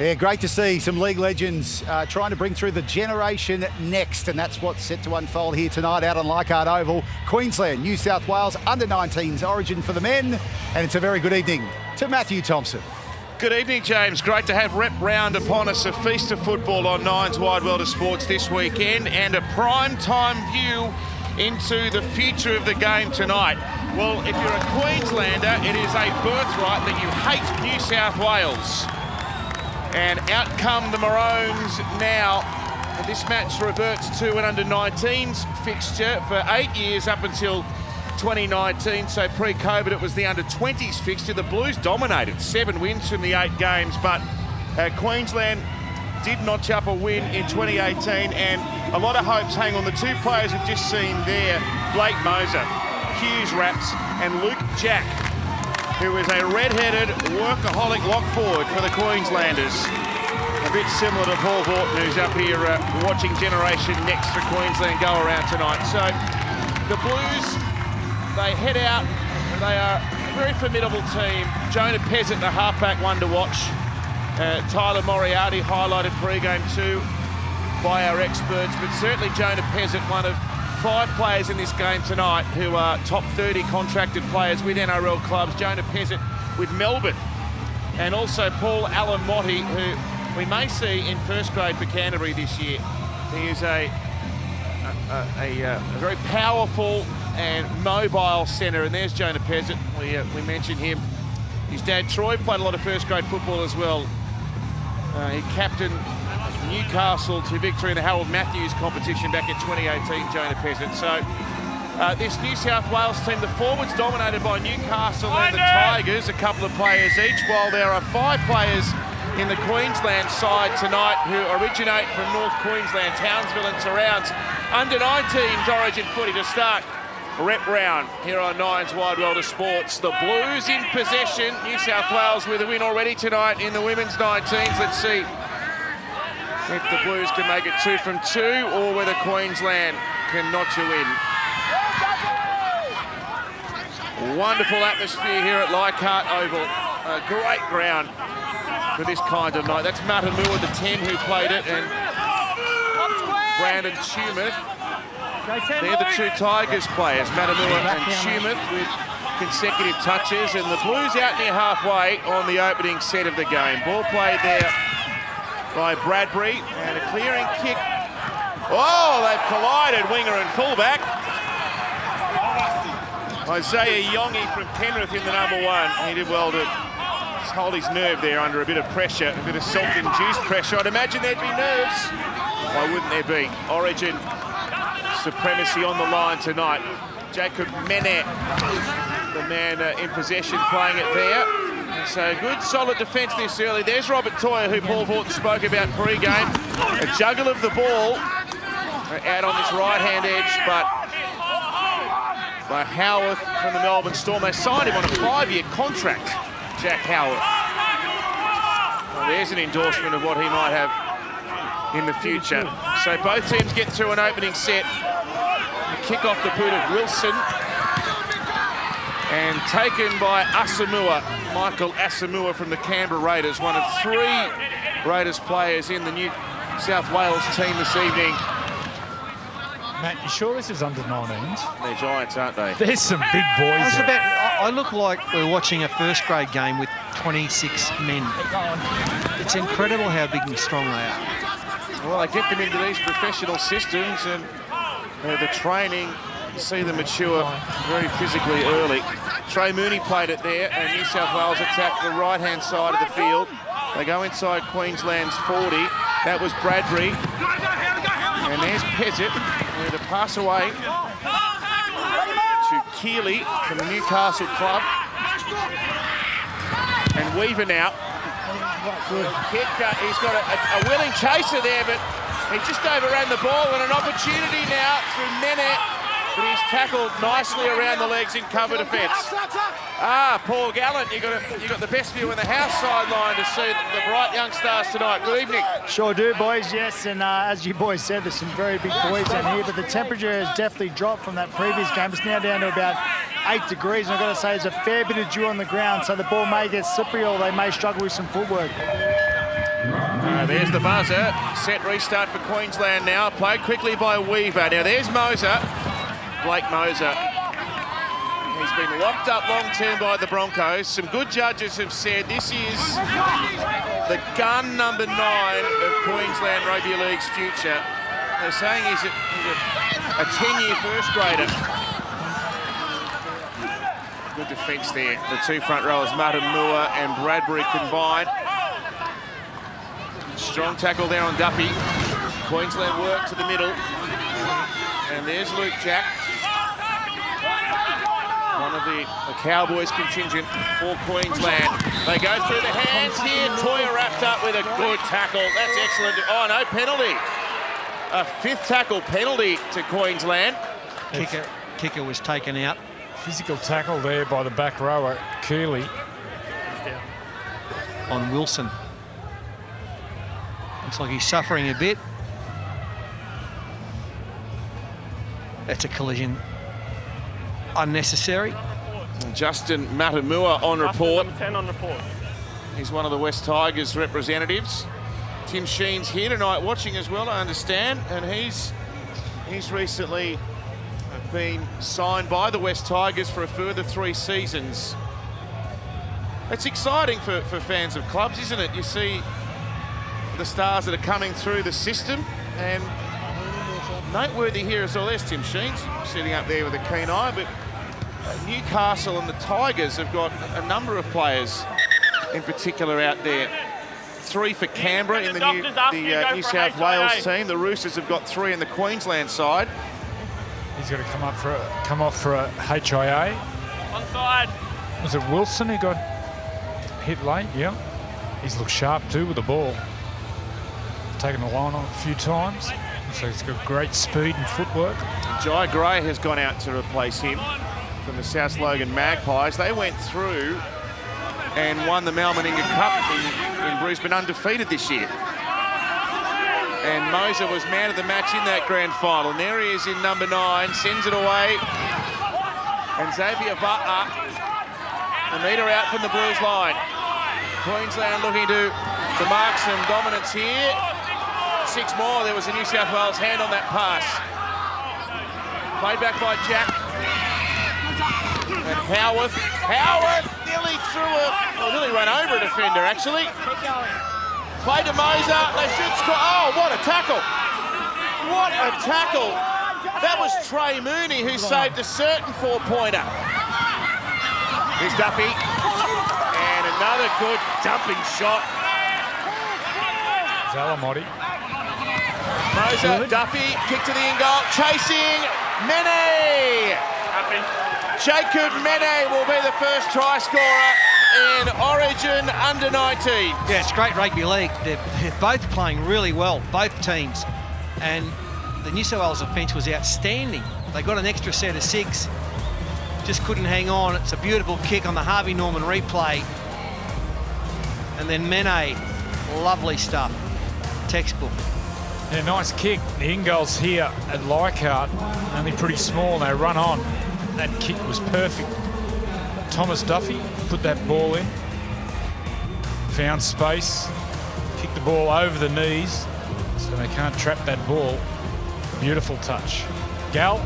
Yeah, great to see some league legends trying to bring through the generation next, and that's what's set to unfold here tonight out on Leichhardt Oval. Queensland, New South Wales under-19s origin for the men, and it's a very good evening to Matthew Thompson. Good evening, James. Great to have Rep Round upon us, a feast of football on Nine's Wide World of Sports this weekend, and a prime time view into the future of the game tonight. Well, if you're a Queenslander, it is a birthright that you hate New South Wales. And out come the Maroons now. And this match reverts to an under-19s fixture for 8 years up until 2019. So pre-COVID, it was the under-20s fixture. The Blues dominated, 7 wins from the 8 games, but Queensland did notch up a win in 2018, and a lot of hopes hang on the 2 players we've just seen there, Blake Moser, Hughes Raps, and Luke Jack, who is a red-headed workaholic lock forward for the Queenslanders. A bit similar to Paul Vaughton, who's up here watching Generation Next for Queensland go around tonight. So the Blues, they head out. They are a very formidable team. Jonah Pezet, the halfback, one to watch. Tyler Moriarty highlighted pre-game too by our experts, but certainly Jonah Pezet, one of 5 players in this game tonight who are top 30 contracted players with NRL clubs. Jonah Pezet with Melbourne, and also Paul Alamotti, who we may see in first grade for Canterbury this year. He is a very powerful and mobile centre, and there's Jonah Pezet. We mentioned him. His dad Troy played a lot of first grade football as well. He captained Newcastle to victory in the Harold Matthews competition back in 2018, Jonah Pezet. So this New South Wales team, the forwards dominated by Newcastle and the Tigers, a couple of players each, while there are 5 players in the Queensland side tonight who originate from North Queensland, Townsville and surrounds. Under-19s origin footy to start. Rep Round here on Nine's Wide World of Sports. The Blues in possession. New South Wales with a win already tonight in the women's 19s. Let's see if the Blues can make it 2 from 2 or whether Queensland can notch a win. Wonderful atmosphere here at Leichhardt Oval. A great ground for this kind of night. That's Matamua, the 10, who played it, and Brandon Tumeth. They're the 2 Tigers players, Matamua and Tumeth, with consecutive touches, and the Blues out near halfway on the opening set of the game. Ball played there by Bradbury, and a clearing kick. Oh, they've collided, winger and fullback. Isaiah Yongi from Penrith in the number 1. He did well to hold his nerve there under a bit of pressure, a bit of salt-induced pressure. I'd imagine there'd be nerves. Why wouldn't there be? Origin supremacy on the line tonight. Jacob Mene, the man in possession, playing it there. And so good, solid defence this early. There's Robert Toyer, who Paul Vaughton spoke about pre-game. A juggle of the ball out on this right-hand edge, but by Howarth from the Melbourne Storm. They signed him on a 5-year contract, Jack Howarth. Well, there's an endorsement of what he might have in the future. So both teams get through an opening set. Kick off the boot of Wilson, and taken by Asamoah, Michael Asamoah from the Canberra Raiders, one of 3 Raiders players in the New South Wales team this evening. Matt, you sure this is under-19s? They're Giants, aren't they? There's some big boys there. I look like we're watching a first grade game with 26 men. It's incredible how big and strong they are. Well, they get them into these professional systems, and the training, you see them mature very physically early. Trey Mooney played it there, and New South Wales attacked the right-hand side of the field. They go inside Queensland's 40. That was Bradbury. And there's Pezet with a pass away to Keeley from the Newcastle club. And Weaver now. Good kick. He's got a willing chaser there, but he just overran the ball, and an opportunity now through Mene, but he's tackled nicely around the legs in cover defence. Paul Gallant, you got the best view in the house sideline to see the bright young stars tonight. Good evening. Sure do, boys, yes, and as you boys said, there's some very big boys down here, but the temperature has definitely dropped from that previous game. It's now down to about 8 degrees, and I've got to say there's a fair bit of dew on the ground, so the ball may get slippery or they may struggle with some footwork. There's the buzzer. Set restart for Queensland now. Played quickly by Weaver. Now there's Moser. Blake Moser. He's been locked up long-term by the Broncos. Some good judges have said this is the gun number 9 of Queensland Rugby League's future. They're saying he's a 10-year first grader. Good defence there. The two front rowers, Matamua and Bradbury combined. Strong tackle there on Duffy. Queensland work to the middle. And there's Luke Jack. One of the Cowboys contingent for Queensland. They go through the hands here. Toya wrapped up with a good tackle. That's excellent. Oh, no, penalty. A 5th tackle penalty to Queensland. Kicker was taken out. Physical tackle there by the back rower, Cooley. On Wilson. Looks like he's suffering a bit. That's a collision. Unnecessary. Justin Matamua on report. Number 10 on report. He's one of the West Tigers representatives. Tim Sheen's here tonight watching as well, I understand, and he's recently been signed by the West Tigers for a further 3 seasons. It's exciting for fans of clubs, isn't it? You see the stars that are coming through the system, and noteworthy here as well. There's Tim Sheen sitting up there with a keen eye, but Newcastle and the Tigers have got a number of players in particular out there. 3 for Canberra in the New South Wales team. The Roosters have got 3 in the Queensland side. He's got to come off for a HIA. Onside. Was it Wilson who got hit late? Yeah. He's looked sharp too with the ball. Taken the line on a few times. So he's got great speed and footwork. Jai Gray has gone out to replace him from the South Logan Magpies. They went through and won the Mal Meninga Cup in Brisbane undefeated this year. And Moser was man of the match in that grand final. And there he is in number 9, sends it away. And Xavier Butler, a metre out from the Blues line. Queensland looking to mark some dominance here. 6 more, there was a New South Wales hand on that pass. Played back by Jack. And Howarth nearly nearly ran over a defender actually. Played to Moser, they should score. Oh, what a tackle. What a tackle. That was Trey Mooney who saved a certain 4-pointer. Here's Duffy. And another good dumping shot. Zalamotti. Moser, Duffy, kick to the in-goal, chasing, Mene! Jacob Mene will be the first try scorer in Origin under-19. Yeah, it's great rugby league. They're both playing really well, both teams. And the New South Wales offence was outstanding. They got an extra set of 6, just couldn't hang on. It's a beautiful kick on the Harvey Norman replay. And then Mene, lovely stuff, textbook. Yeah, nice kick. The in-goals here at Leichhardt, only pretty small, and they run on. That kick was perfect. Thomas Duffy put that ball in, found space, kicked the ball over the knees, so they can't trap that ball. Beautiful touch. Gal?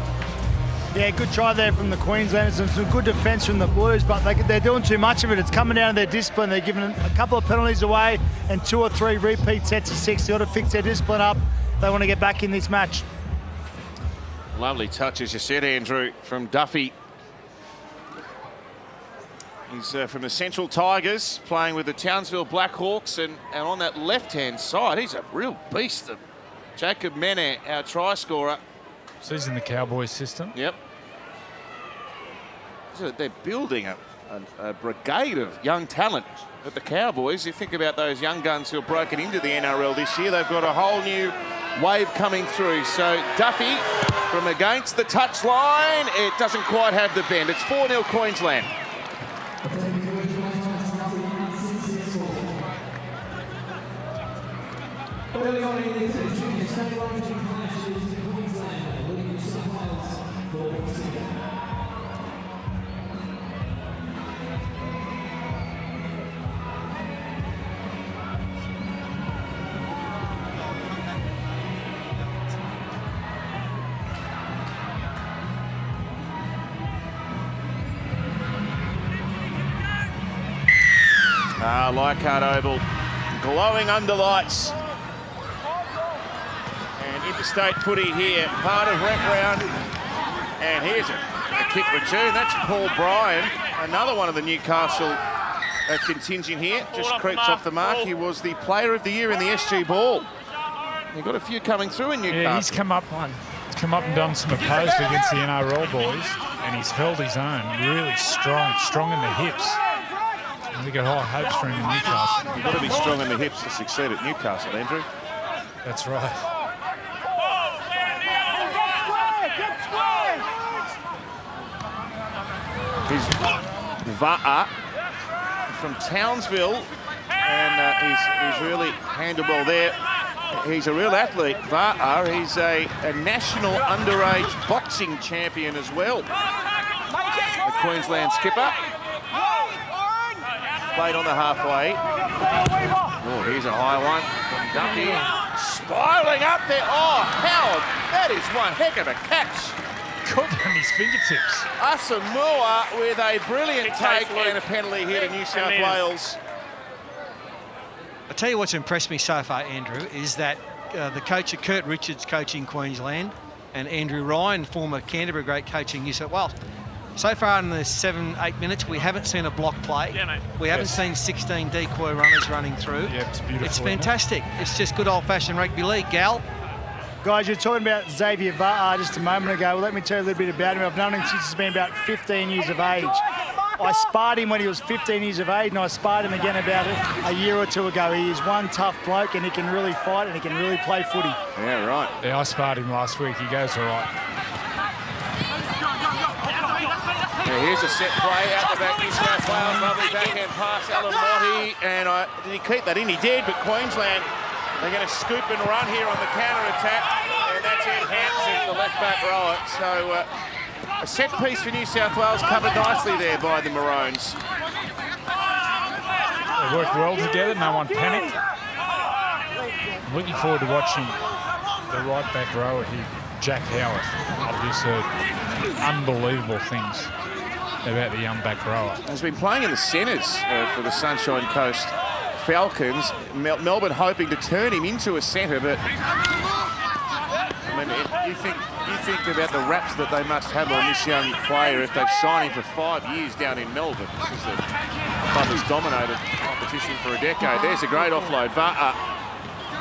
Yeah, good try there from the Queenslanders and some good defence from the Blues, but they're doing too much of it. It's coming down to their discipline. They're giving a couple of penalties away and 2 or 3 repeat sets of 6. They've got to fix their discipline up. They want to get back in this match. Lovely touch, as you said, Andrew, from Duffy. He's from the Central Tigers, playing with the Townsville Blackhawks, and on that left-hand side, he's a real beast. Jacob Mene, our try scorer. So he's in the Cowboys system. Yep. So they're building a brigade of young talent at the Cowboys. You think about those young guns who have broken into the NRL this year, they've got a whole new wave coming through. So Duffy from against the touchline, it doesn't quite have the bend. It's 4-0 Queensland. Leichhardt Oval, glowing under lights. And interstate footy here, part of rep round. And here's a kick return. That's Paul Bryan, another one of the Newcastle contingent here. Just creeps off the mark. He was the player of the year in the SG Ball. You've got a few coming through in Newcastle. Yeah, he's come up and done some opposed against the NRL boys, and he's held his own. Really strong in the hips. And we got high hopes for him in Newcastle. You've got to be strong in the hips to succeed at Newcastle, Andrew. That's right. He's Va'a from Townsville, and he's really handled well there. He's a real athlete, Va'a. He's a national underage boxing champion as well. The Queensland skipper. Played on the halfway. Oh, here's a high one from Duffy. Spiralling up there. Oh, Howard, that is one heck of a catch. Caught on his fingertips. Asamoah with a brilliant take and a penalty here to New South Wales. I'll tell you what's impressed me so far, Andrew, is that the coach, Kurt Richards, coaching Queensland, and Andrew Ryan, former Canterbury great, coaching New South Wales. So far in the 7-8 minutes, we haven't seen a block play. We haven't seen 16 decoy runners running through. Yeah, it's beautiful. It's fantastic. It's just good old-fashioned rugby league, Gal. Guys, you're talking about Xavier Va'a just a moment ago. Well, let me tell you a little bit about him. I've known him since he's been about 15 years of age. I sparred him when he was 15 years of age, and I sparred him again about a year or two ago. He is one tough bloke, and he can really fight, and he can really play footy. Yeah, right. Yeah, I sparred him last week. He goes all right. Now here's a set play out the back, New South Wales, lovely backhand pass, Alan Lottie, and did he keep that in? He did, but Queensland, they're going to scoop and run here on the counter-attack, and that's Ed Hampson, the left-back rower. So a set piece for New South Wales, covered nicely there by the Maroons. They worked well together, no one panicked. I'm looking forward to watching the right-back rower here, Jack Howarth. I've just heard unbelievable things about the young back rower. He's been playing in the centres for the Sunshine Coast Falcons. Melbourne hoping to turn him into a centre, but I mean, you think about the raps that they must have on this young player if they've signed him for 5 years down in Melbourne. This is the club that's dominated competition for a decade. There's a great offload. Va'a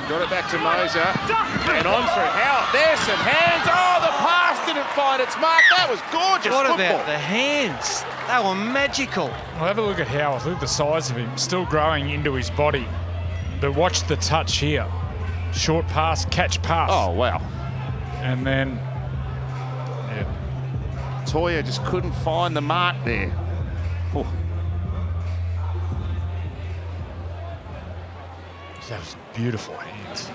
got it back to Moser, and on through Howard. There's some hands. Oh, the pass didn't find its mark. That was gorgeous What football. about the hands? They were magical. Well, have a look at Howarth. Look at the size of him. Still growing into his body. But watch the touch here. Short pass, catch pass. Oh, wow. And then, yeah. Toya just couldn't find the mark there. Oh. Those beautiful hands.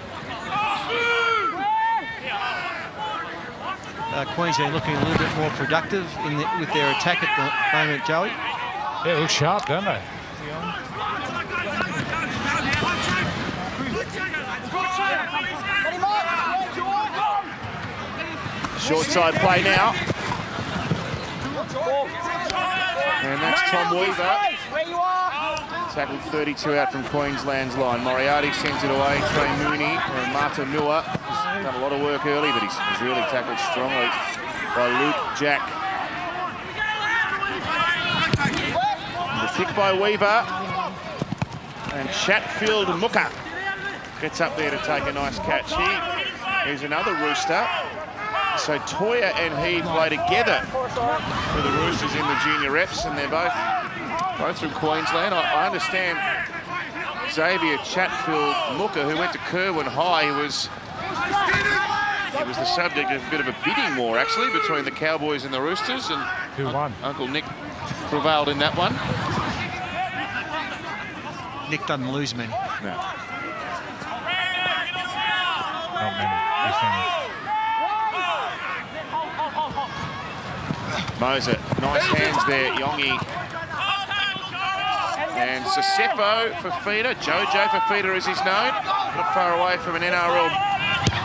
Queensland looking a little bit more productive with their attack at the moment, Joey. Yeah, they look sharp, don't they? Short side play now. And that's Tom Weaver. Tackled 32 out from Queensland's line. Moriarty sends it away. Trey Mooney and Marta Nua has done a lot of work early, but he's really tackled strongly by Luke Jack. And the kick by Weaver. And Chatfield Mooka gets up there to take a nice catch. Here's another Rooster. So Toya and he play together for the Roosters in the junior reps, and they're both from Queensland. I understand Xavier Chatfield Mooka, who went to Kerwin High, he was the subject of a bit of a bidding war, actually, between the Cowboys and the Roosters. And who won? Uncle Nick prevailed in that one. Nick doesn't lose many. No. Not many, if any. Moser, nice hands there, Yongi. And Sasefo Fafita, Jojo Fafita as he's known. Not far away from an NRL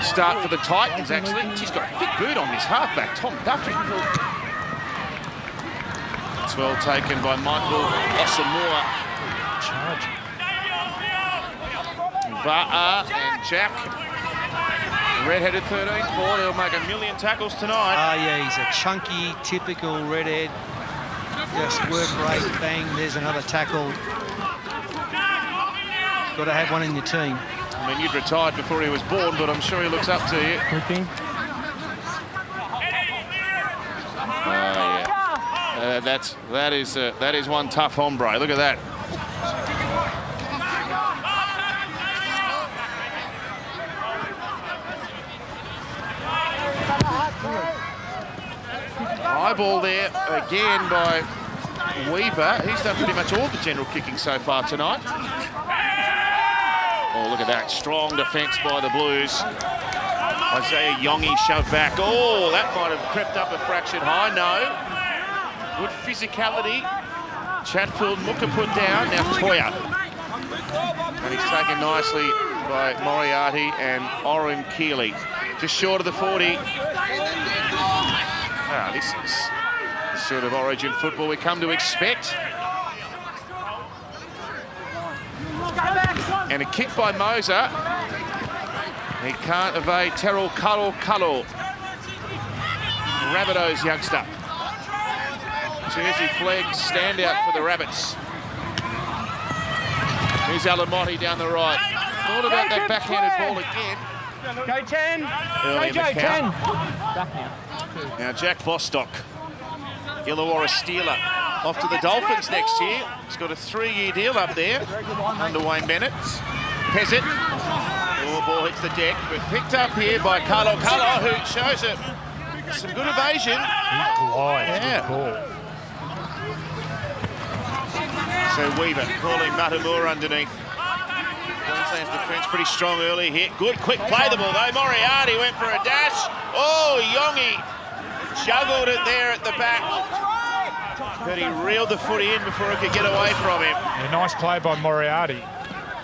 start for the Titans, actually. He's got a big boot on his halfback, Tom Duffy. It's well taken by Michael Asamoah. Charge. Va'a and Jack. Red-headed 13-4. They'll make a million tackles tonight. Yeah, he's a chunky, typical redhead. Just work rate, bang, there's another tackle. Got to have one in your team. I mean, you'd retired before he was born, but I'm sure he looks up to you. Yeah. That is one tough hombre. Look at that. High ball there again by Weaver. He's done pretty much all the general kicking so far tonight. Oh, look at that. Strong defence by the Blues. Isaiah Yongi shoved back. Oh, that might have crept up a fraction high. No. Good physicality. Chatfield, Mooka put down. Now Toya. And he's taken nicely by Moriarty and Oren Keeley. Just short of the 40. Ah, this is the sort of Origin football we come to expect. And a kick by Moser. He can't evade Terrell Kalo. Rabbitohs youngster. Jersey flag standout for the Rabbits. Here's Alamotti down the right. Thought about that backhanded ball again. Go 10. Early in the Go 10. count. Back now. Now Jack Bostock, Illawarra Steeler, off to the Dolphins next year. He's got a 3-year deal up there under Wayne Bennett. Pezzett, oh, ball hits the deck, but picked up here by Carlo, who shows some good evasion. He glides with the ball. So Weaver calling Matamura underneath. Queensland's defence pretty strong early here. Good, quick play the ball though. Moriarty went for a dash. Oh, Yongi juggled it there at the back. But he reeled the footy in before it could get away from him. A nice play by Moriarty.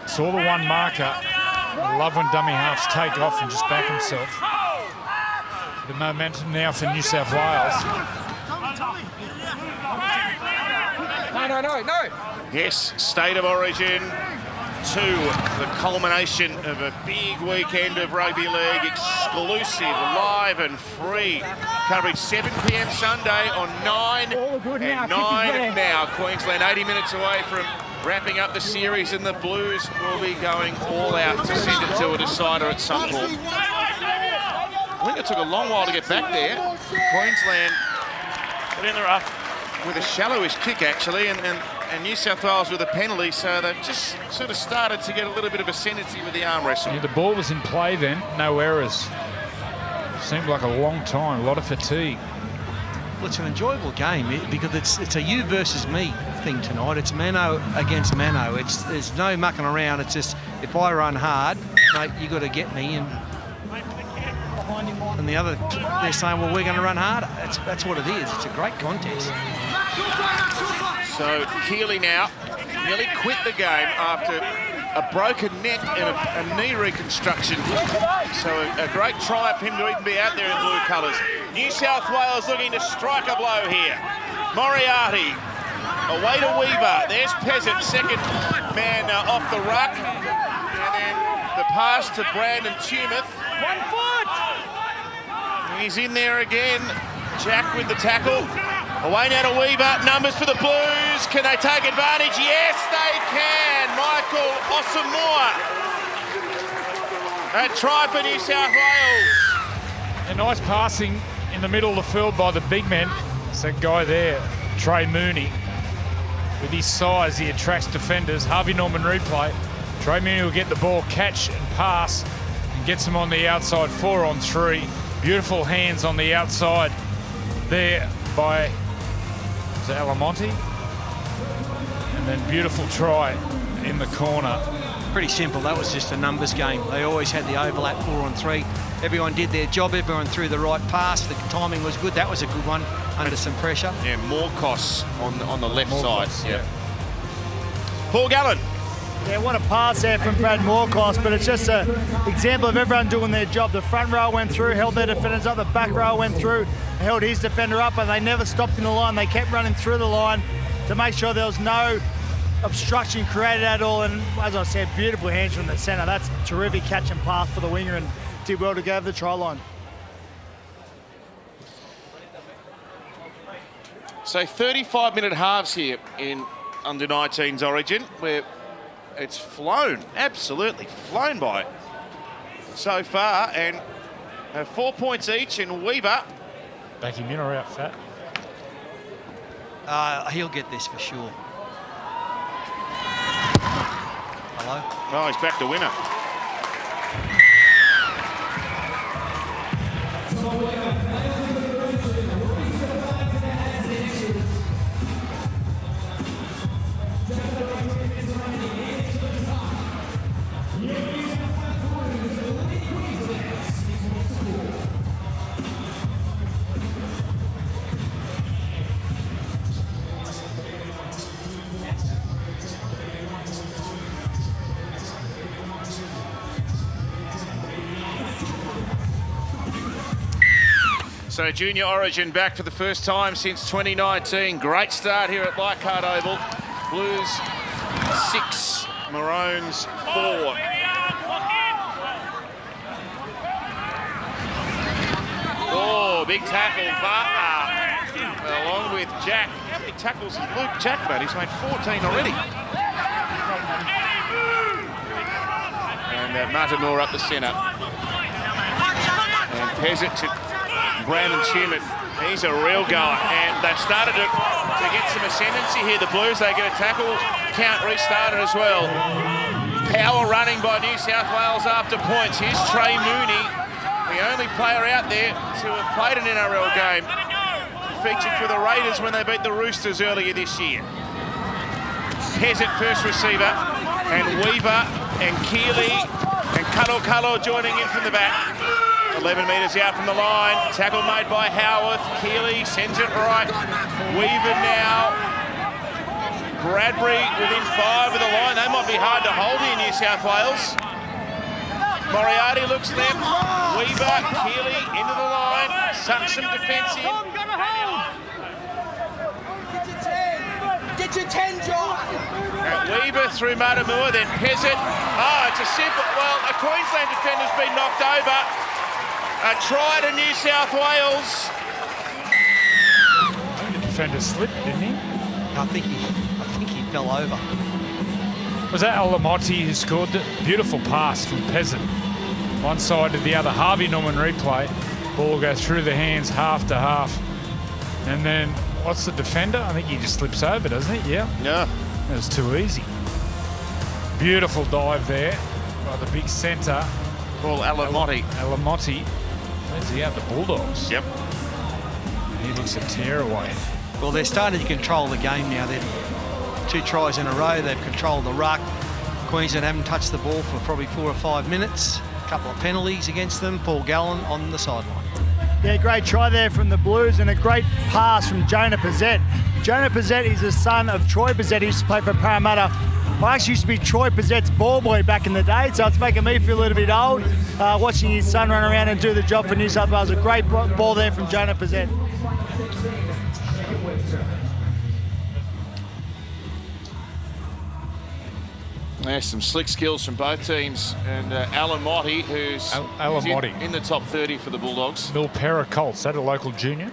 Saw the one marker. I love when dummy halves take off and just back himself. The momentum now for New South Wales. No. Yes, State of Origin 2, the culmination of a big weekend of rugby league, exclusive, live and free. Coverage 7 p.m. Sunday on 9 and 9 now. Queensland 80 minutes away from wrapping up the series, and the Blues will be going all out to send it to a decider at Suncorp. I think it took a long while to get back there. Queensland got in the rough with a shallowish kick actually, and New South Wales with a penalty, so they've just sort of started to get a little bit of ascendancy with the arm wrestle. Yeah, the ball was in play then, no errors. Seemed like a long time, a lot of fatigue. Well, it's an enjoyable game because it's a you versus me thing tonight. It's Mano against Mano. There's no mucking around. It's just, if I run hard, mate, you got to get me. And the other, they're saying, well, we're going to run harder. That's what it is. It's a great contest. So Keeley now nearly quit the game after a broken neck and a knee reconstruction. So a great triumph for him to even be out there in blue colours. New South Wales looking to strike a blow here. Moriarty away to Weaver. There's Pezzett, second man off the ruck. And then the pass to Brandon Tumeth. 1 foot. He's in there again. Jack with the tackle. Away now to Weaver. Numbers for the Blues. Can they take advantage? Yes, they can. Michael Osamoa. A try for New South Wales. A nice passing in the middle of the field by the big men. It's that guy there, Trey Mooney. With his size, he attracts defenders. Harvey Norman replay. Trey Mooney will get the ball, catch and pass, and gets him on the outside, 4-on-3. Beautiful hands on the outside there by Alamonte. And then beautiful try in the corner. Pretty simple. That was just a numbers game. They always had the overlap 4-on-3. Everyone did their job. Everyone threw the right pass. The timing was good. That was a good one under some pressure. Yeah, Morcos on the left Morcos, side. Yeah. Paul Gallen. Yeah, what a pass there from Brad Morcos, but it's just an example of everyone doing their job. The front row went through, held their defenders up. The back row went through, held his defender up, and they never stopped in the line. They kept running through the line to make sure there was no obstruction created at all. And as I said, beautiful hands from the centre. That's terrific catch and pass for the winger and did well to go over the try line. So 35-minute halves here in under-19s Origin, where it's flown, absolutely flown by so far, and 4 points each, and Weaver. Back him in or out, Fat? He'll get this for sure. Hello? Oh, he's back to winner. So Junior Origin back for the first time since 2019. Great start here at Leichhardt Oval. Blues 6, Maroons 4. Oh, big tackle, Vartner, along with Jack. How many tackles has Luke Jack made? He's made 14 already. And Matamur up the centre. And Pezic to Brandon Schumann. He's a real goer, and they've started to get some ascendancy here. The Blues, they get a tackle count restarted as well. Power running by New South Wales after points. Here's Trey Mooney, the only player out there to have played an NRL game. Featured for the Raiders when they beat the Roosters earlier this year. Peasant first receiver, and Weaver and Keeley and Kalo joining in from the back. 11 metres out from the line. Tackle made by Howarth. Keeley sends it right. Weaver now. Bradbury within 5 of the line. They might be hard to hold here in New South Wales. Moriarty looks left. Weaver, Keeley into the line. Sucks some defence in. Get your 10, John. Weaver through Matamur, then Pezzett. Oh, it's a simple. Well, a Queensland defender's been knocked over. A try to New South Wales. The defender slipped, didn't he? I think he fell over. Was that Alamotti who scored the beautiful pass from Peasant? One side to the other. Harvey Norman replay. Ball goes through the hands half to half. And then, what's the defender? I think he just slips over, doesn't he? Yeah. Yeah. That was too easy. Beautiful dive there by the big centre. Paul Alamotti. Alamotti. Where's he at? The Bulldogs. Yep. He looks a tear away. Well, they're starting to control the game now. They've 2 tries in a row. They've controlled the ruck. Queensland haven't touched the ball for probably 4 or 5 minutes. A couple of penalties against them. Paul Gallen on the sideline. Yeah, great try there from the Blues and a great pass from Jonah Pizzette. Jonah Pizzette is the son of Troy Pizzette, who used to play for Parramatta. I actually used to be Troy Pizzette's ball boy back in the day, so it's making me feel a little bit old. Watching his son run around and do the job for New South Wales. A great ball there from Jonah Pizzette. There's some slick skills from both teams, and Alamotti, who's Alamotti. in the top 30 for the Bulldogs. Milpera Colts, that a local junior?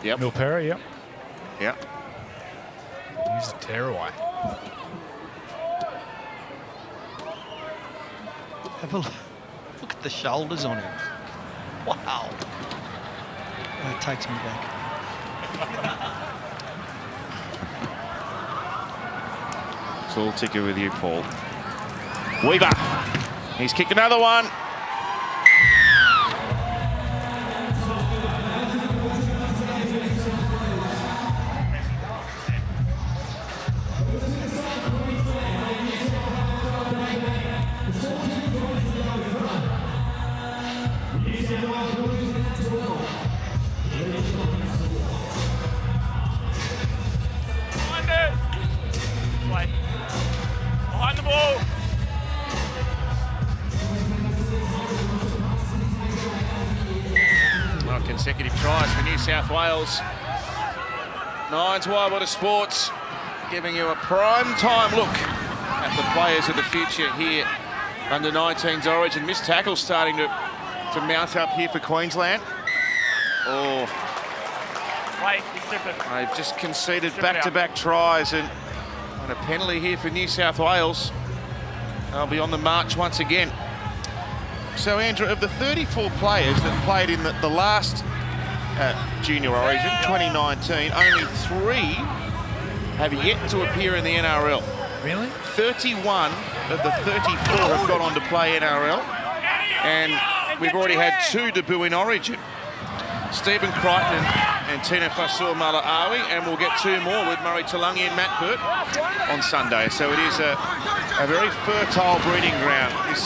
Yep. Milpera, yep. Yep. He's a tearaway. Have a look at the shoulders on him. Wow. That takes me back. It's all ticker with you, Paul. Weaver. He's kicked another one. Behind the ball. Well, consecutive tries for New South Wales. Nines Widewater Sports giving you a prime time look at the players of the future here. Under 19s Origin. Missed tackle starting to mount up here for Queensland. Oh, they've just conceded back-to-back tries and a penalty here for New South Wales. They'll be on the march once again. So, Andrew, of the 34 players that played in the last Junior Origin, 2019, only 3 have yet to appear in the NRL. Really? 31 of the 34 have gone on to play NRL, and we've already had 2 debut in Origin. Stephen Crichton and Tina Fasua-Malaawi, and we'll get 2 more with Murray Taulagi and Matt Burt on Sunday. So it is a very fertile breeding ground, this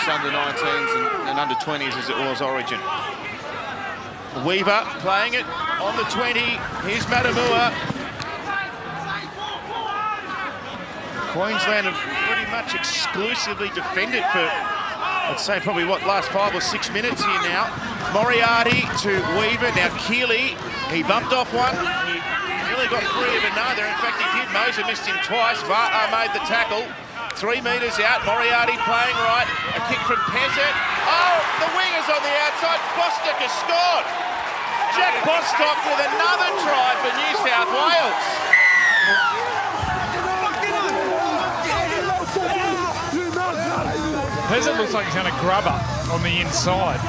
under 19s and under 20s as it was Origin. Weaver playing it on the 20. Here's Matamua. Queensland have pretty much exclusively defended for, I'd say, probably last 5 or 6 minutes here now. Moriarty to Weaver. Now Keeley, he bumped off one. He nearly got free of another. In fact, he did. Moser missed him twice. Va'a made the tackle. 3 metres out. Moriarty playing right. A kick from Pettit. Oh, the wingers on the outside. Bostock has scored. Jack Bostock with another try for New South Wales. Peasant looks like he's going to grub her on the inside.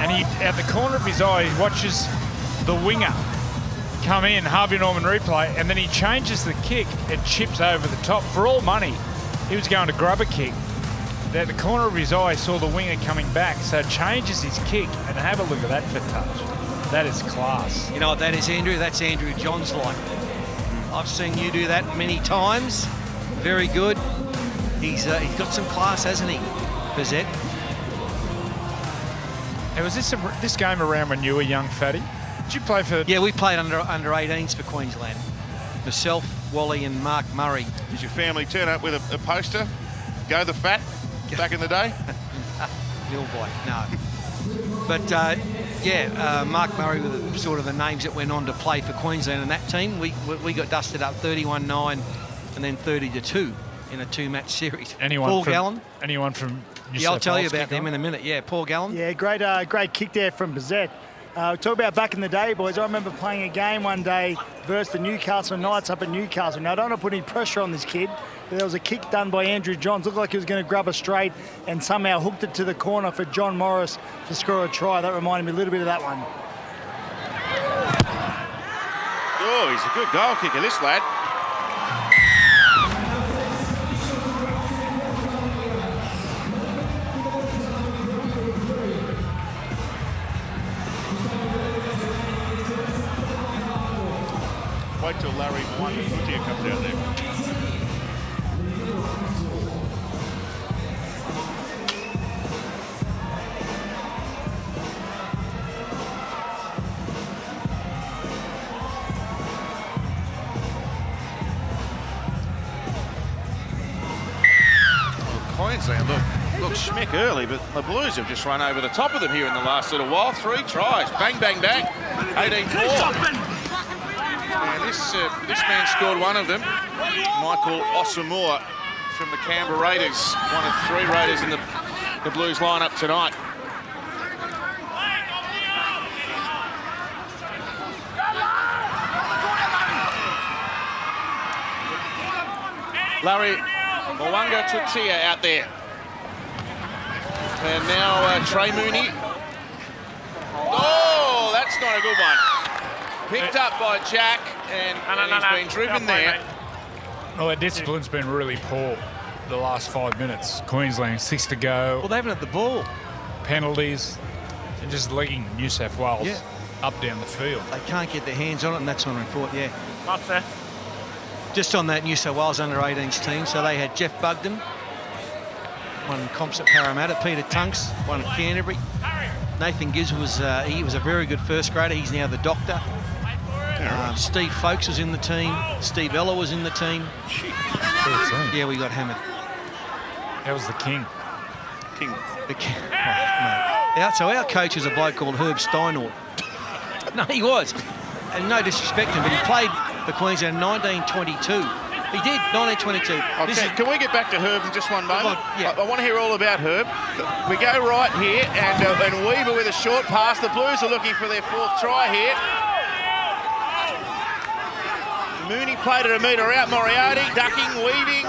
And he, at the corner of his eye, he watches the winger come in, Harvey Norman replay, and then he changes the kick and chips over the top. For all money, he was going to grub a kick. At the corner of his eye, he saw the winger coming back, so changes his kick, and have a look at that for touch. That is class. You know what that is, Andrew? That's Andrew Johns like. I've seen you do that many times. Very good. He's got some class, hasn't he, Bizet? Hey, was this game around when you were young, Fatty? Did you play for... Yeah, we played under 18s for Queensland. Myself, Wally and Mark Murray. Did your family turn up with a poster? Go the Fat back in the day? Little boy, no. But, Mark Murray were the sort of the names that went on to play for Queensland in that team. We got dusted up 31-9 and then 30-2 in a 2-match series. Paul Gallen. Anyone from New South Yeah, I'll tell you Wales about them in a minute. Yeah, Paul Gallen. Yeah, great kick there from Bizet. Talk about back in the day, boys. I remember playing a game one day versus the Newcastle Knights up at Newcastle. Now, I don't want to put any pressure on this kid, but there was a kick done by Andrew Johns. Looked like he was going to grab a straight and somehow hooked it to the corner for John Morris to score a try. That reminded me a little bit of that one. Oh, he's a good goal kicker, this lad. Wait till Larry Mwanga comes out there. Queensland look schmick early, but the Blues have just run over the top of them here in the last little while. 3 tries, bang, bang, bang, 18-4. And this man scored one of them, Michael Osamoa from the Canberra Raiders, one of 3 Raiders in the Blues lineup tonight. Larry Mwanga Tutia out there. And now Trey Mooney. Oh, that's not a good one. Picked up by Jack, and he's been driven there. Well, their discipline's been really poor the last 5 minutes. Queensland, 6 to go. Well, they haven't had the ball. Penalties, and just legging New South Wales up down the field. They can't get their hands on it, and that's on report, yeah. Up there. Just on that New South Wales under-18s team, so they had Jeff Bugden, one comps at Parramatta, Peter Tunks, one at Canterbury. Nathan Gibbs was he was a very good first grader. He's now the doctor. Steve Folkes was in the team. Steve Ella was in the team. Yeah, we got hammered. That was the king. The king. Oh, mate. So our coach is a bloke called Herb Steinort. No, he was. And no disrespect to him, but he played for Queensland in 1922. He did, 1922. Okay, can we get back to Herb in just one moment? Yeah. I want to hear all about Herb. We go right here, and Weaver with a short pass. The Blues are looking for their 4th try here. Mooney played it a metre out. Moriarty ducking, weaving.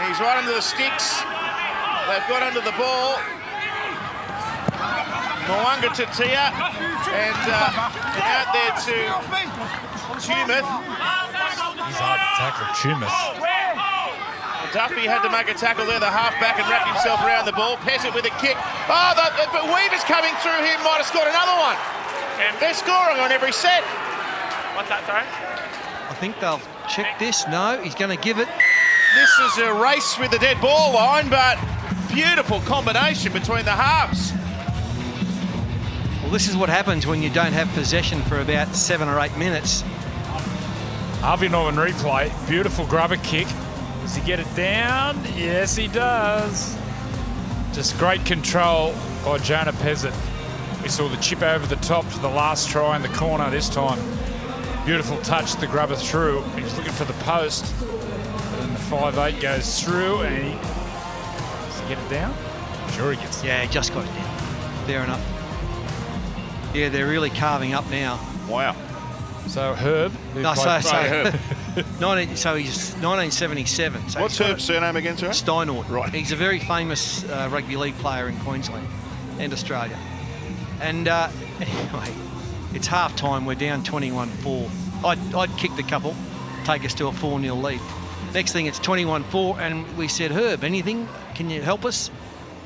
He's right under the sticks. They've got under the ball. Mo'unga to Tia, and out there to Tumeth. He's hard to tackle, Tumeth. Duffy had to make a tackle there, the half-back, and wrapped himself around the ball. Pezet with a kick. Oh, but Weaver's coming through here, might have scored another one. They're scoring on every set. What's that, sorry? I think they'll check this. No, he's going to give it. This is a race with the dead ball line, but beautiful combination between the halves. Well, this is what happens when you don't have possession for about 7 or 8 minutes. Harvey Norman replay. Beautiful grubber kick. Does he get it down? Yes, he does. Just great control by Jonah Pezet. We saw the chip over the top to the last try in the corner this time. Beautiful touch, the grubber through. He's looking for the post. And the 5'8" goes through, and does he get it down? Sure he gets it. Yeah, he just got it down. Fair enough. Yeah, they're really carving up now. Wow. So Herb. No, Herb. So he's 1977. So What's Herb's surname again, sir? Steinort. Right. He's a very famous rugby league player in Queensland and Australia. And anyway, it's half time. We're down 21-4. I'd kick the couple, take us to a 4-0 lead. Next thing, it's 21-4, and we said, Herb, anything? Can you help us?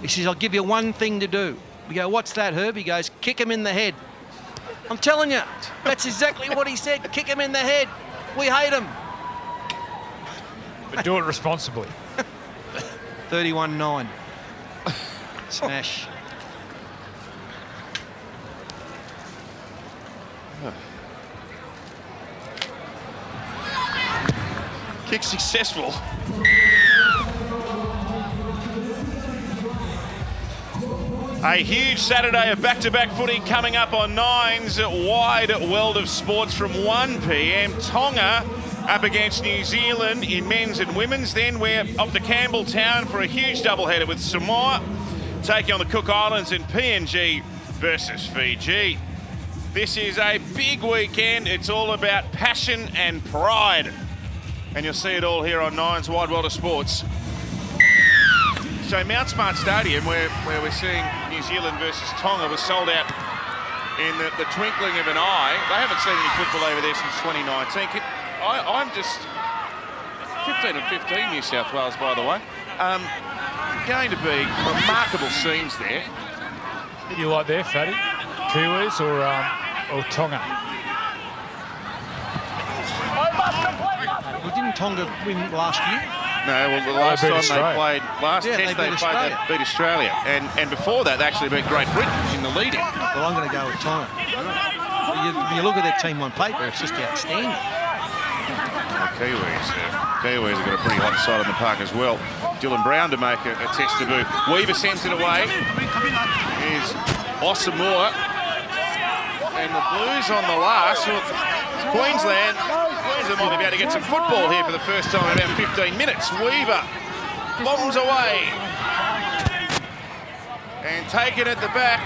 He says, I'll give you one thing to do. We go, what's that, Herb? He goes, kick him in the head. I'm telling you, that's exactly what he said. Kick him in the head. We hate him. But do it responsibly. 31-9. Smash. Kick successful. A huge Saturday of back-to-back footy coming up on Nine's wide world of sports from 1 p.m. Tonga up against New Zealand in men's and women's. Then we're off to Campbelltown for a huge doubleheader with Samoa taking on the Cook Islands and PNG versus Fiji. This is a big weekend. It's all about passion and pride. And you'll see it all here on Nine's wide world of sports. So Mount Smart Stadium, where we're seeing New Zealand versus Tonga, was sold out in the twinkling of an eye. They haven't seen any football over there since 2019. I'm just 15 and 15, New South Wales, by the way. Going to be remarkable scenes there. Who do you like there, Fatty? Kiwis or Tonga? Well, didn't Tonga win last year? No, well, the last time they played, last Yeah, test they beat Australia. And before that, they actually beat Great Britain in the lead-in. Well, I'm going to go with Tonga. You look at their team on paper, it's just outstanding. The Kiwis have got a pretty hot side on the park as well. Dylan Brown to make a test debut. Weaver sends it away. Here's Osamoa. And the Blues on the last. Queensland might be able to get some football here for the first time in about 15 minutes. Weaver bombs away. And taken at the back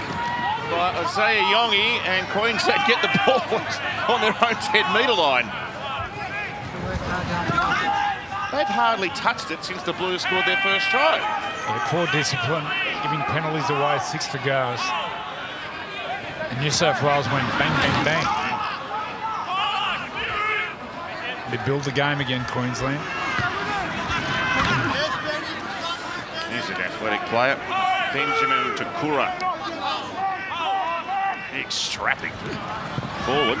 by Isaiah Yongi, and Queensland get the ball on their own 10-metre line. They've hardly touched it since the Blues scored their first try. Yeah, poor discipline, giving penalties away, 6 for goes. And New South Wales went bang, bang, bang. They build the game again, Queensland. Here's an athletic player, Benjamin Takura. Big strapping forward.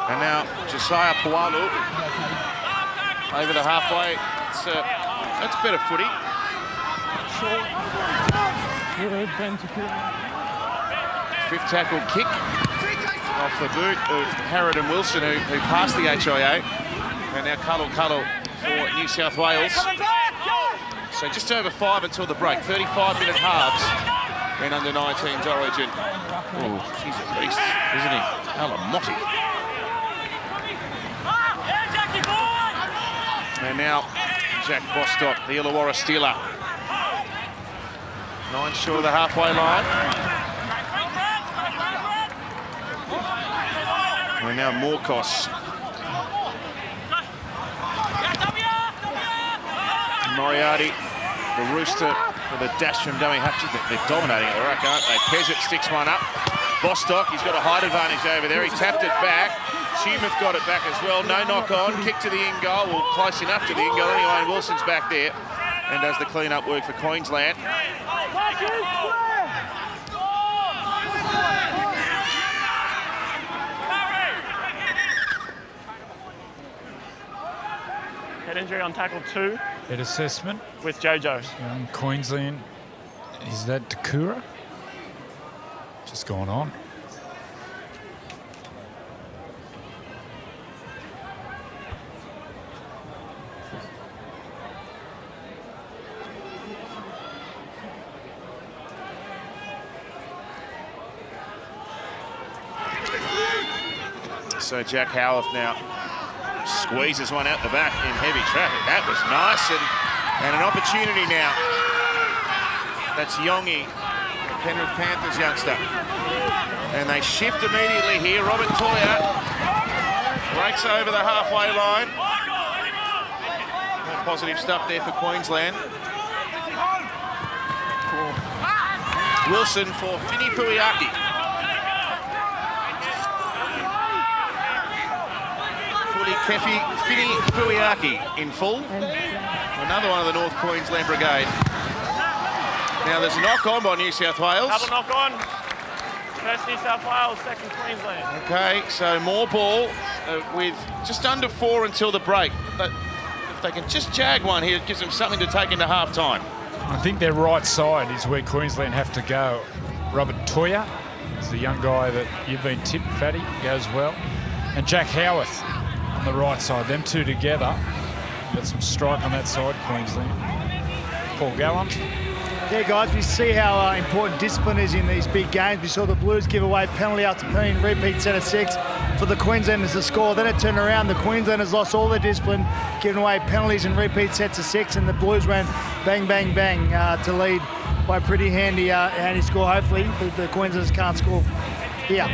And now Josiah Pualu over the halfway. That's better footy. Fifth tackle kick off the boot of Harrod Wilson, who passed the HIA. And now Cuddle for New South Wales. So just over 5 until the break. 35-minute halves in under-19s Origin. Oh, he's a beast, isn't he? Alamotti. now Jack Bostock, the Illawarra Steeler. 9 short of the halfway line. And now Morkos. Moriarty, the Rooster with a dash from Dummy Hutchins. They're dominating at the ruck, aren't they? Pezic sticks one up. Bostock, he's got a height advantage over there. He tapped it back. Tumeth got it back as well. No knock on. Kick to the in goal. Well, close enough to the in goal anyway. And Wilson's back there and does the clean-up work for Queensland. Head injury on tackle 2 Head assessment. with Jojo. Queensland. Is that Takura? Just gone on. So Jack Howarth now squeezes one out the back in heavy traffic. That was nice, and an opportunity now. That's Yongi, Penrith Panthers youngster. And they shift immediately here. Robert Toya breaks over the halfway line. More positive stuff there for Queensland. Wilson for Fini Fuiaki. Fini Fuiaki in full. Another one of the North Queensland Brigade. Now there's a knock-on by New South Wales. Double knock on. First New South Wales, second Queensland. Okay, so more ball with just under 4 until the break. But if they can just jag one here, it gives them something to take into half-time. I think their right side is where Queensland have to go. Robert Toya is the young guy that you've been tipped, Fatty, goes well. And Jack Howarth on the right side. Them two together. Got some strike on that side, Queensland. Paul Gallen. Yeah, guys, we see how important discipline is in these big games. We saw the Blues give away penalty after penalty, repeat set of 6 for the Queenslanders to score. Then it turned around. The Queenslanders lost all their discipline, giving away penalties and repeat sets of 6, and the Blues went bang, bang, bang to lead by a pretty handy score. Hopefully, the Queenslanders can't score here.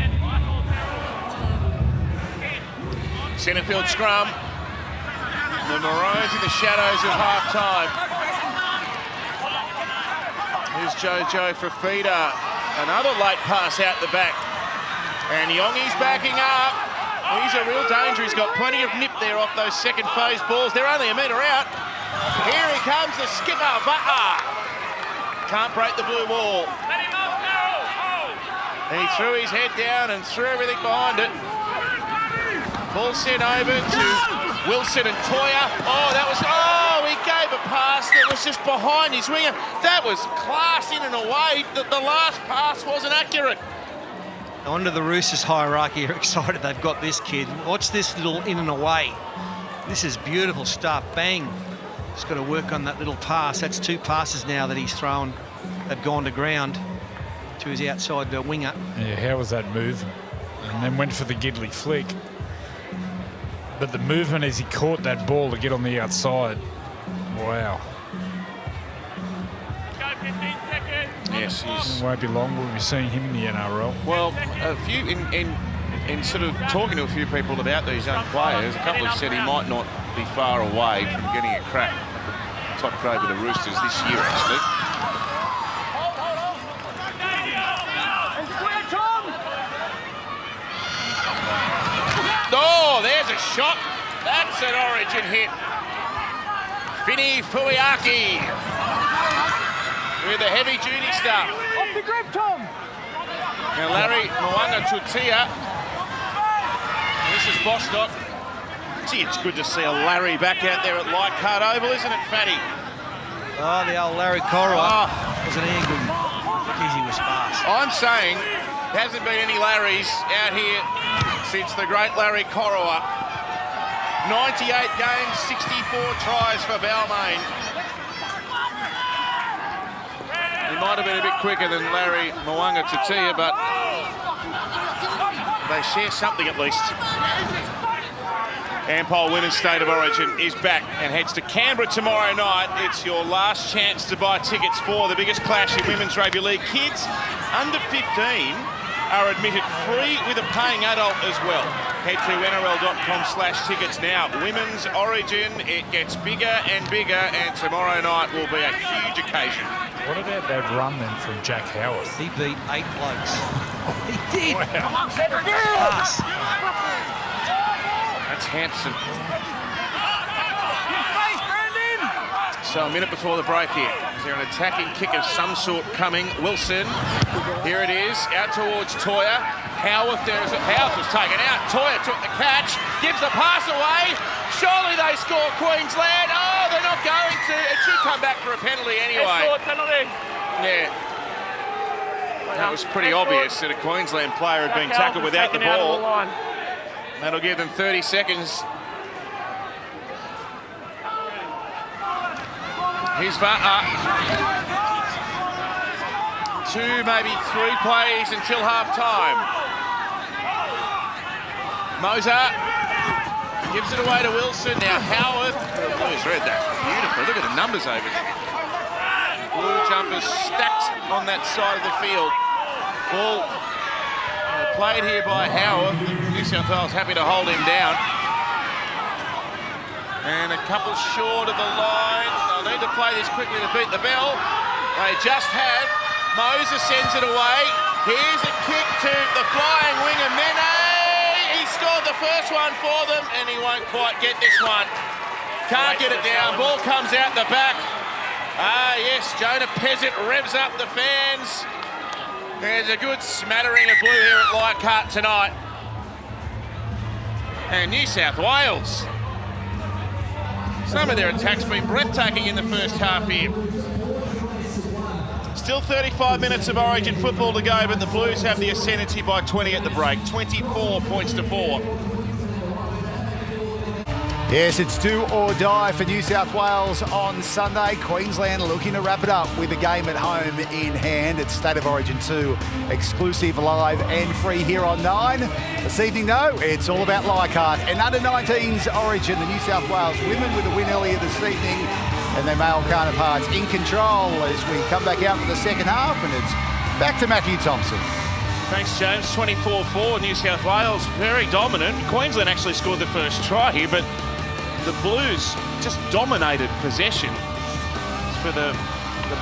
Centrefield scrum. The Maroons in the shadows of half-time. Here's Jojo Fafita. Another late pass out the back. And Yongi's backing up. He's a real danger. He's got plenty of nip there off those second phase balls. They're only a metre out. Here he comes, the skipper, Va'a. Can't break the blue wall. And he threw his head down and threw everything behind it. Ball sent over to Wilson and Toya. He gave a pass that was just behind his winger. That was class in and away. The last pass wasn't accurate. No wonder the Roosters hierarchy are excited they've got this kid. Watch this little in and away. This is beautiful stuff. Bang. Just got to work on that little pass. That's 2 passes now that he's thrown. They've gone to ground to his outside winger. Yeah, how was that move? And then went for the Gidley flick. But the movement as he caught that ball to get on the outside. Wow. Yes, he's... It won't be long we'll be seeing him in the NRL. Well, a few in sort of talking to a few people about these young players, a couple have said he might not be far away from getting a crack at the top grade with the Roosters this year, actually. Oh, there's a shot. That's an Origin hit. Fini Fuiaki with the heavy-duty stuff. Off the grip, Tom. Now Larry Moanga-Tutia. This is Bostock. Gee, it's good to see a Larry back out there at Leichhardt Oval, isn't it, Fatty? Oh, the old Larry Corowa. Wasn't he good? Geez, he was fast. I'm saying there hasn't been any Larrys out here since the great Larry Corowa. 98 games, 64 tries for Balmain. He might have been a bit quicker than Larry Moanga-Tutia, but they share something at least. Ampol Women's State of Origin is back and heads to Canberra tomorrow night. It's your last chance to buy tickets for the biggest clash in women's rugby league. Kids under 15 are admitted free with a paying adult as well. Head to nrl.com/tickets now. Women's Origin, it gets bigger and bigger, and tomorrow night will be a huge occasion. What about that run then from Jack Howard? He beat 8 blokes. He did. Wow. Pass. That's Hampson. So a minute before the break here. Is there an attacking kick of some sort coming? Wilson. Here it is. Out towards Toya. Howarth. Howarth was taken out. Toya took the catch. Gives the pass away. Surely they score, Queensland. Oh, they're not going to. It should come back for a penalty anyway. Penalty. Yeah. That was pretty obvious that a Queensland player had been tackled without the ball. That'll give them 30 seconds. Here's Vata. 2, maybe 3 plays until half-time. Moser gives it away to Wilson. Now Howarth. The Blues read that. Beautiful. Look at the numbers over there. Blue jumpers stacked on that side of the field. Ball played here by Howarth. New South Wales happy to hold him down. And a couple short of the line. They'll need to play this quickly to beat the bell. They just have. Moser sends it away. Here's a kick to the flying winger, Mene. He scored the first one for them, and he won't quite get this one. Can't get it down. Ball comes out the back. Ah, yes, Jonah Pezzett revs up the fans. There's a good smattering of blue here at Leichhardt tonight. And New South Wales. Some of their attacks been breathtaking in the first half here. Still 35 minutes of Origin football to go, but the Blues have the ascendancy by 20 at the break. 24 points to 4. Yes, it's do or die for New South Wales on Sunday. Queensland looking to wrap it up with a game at home in hand. It's State of Origin 2, exclusive, live and free here on 9. This evening, though, it's all about Leichhardt and under-19s Origin. The New South Wales women with a win earlier this evening, and their male counterparts in control as we come back out for the second half, and it's back to Matthew Thompson. Thanks, James. 24-4, New South Wales, very dominant. Queensland actually scored the first try here, but the Blues just dominated possession for the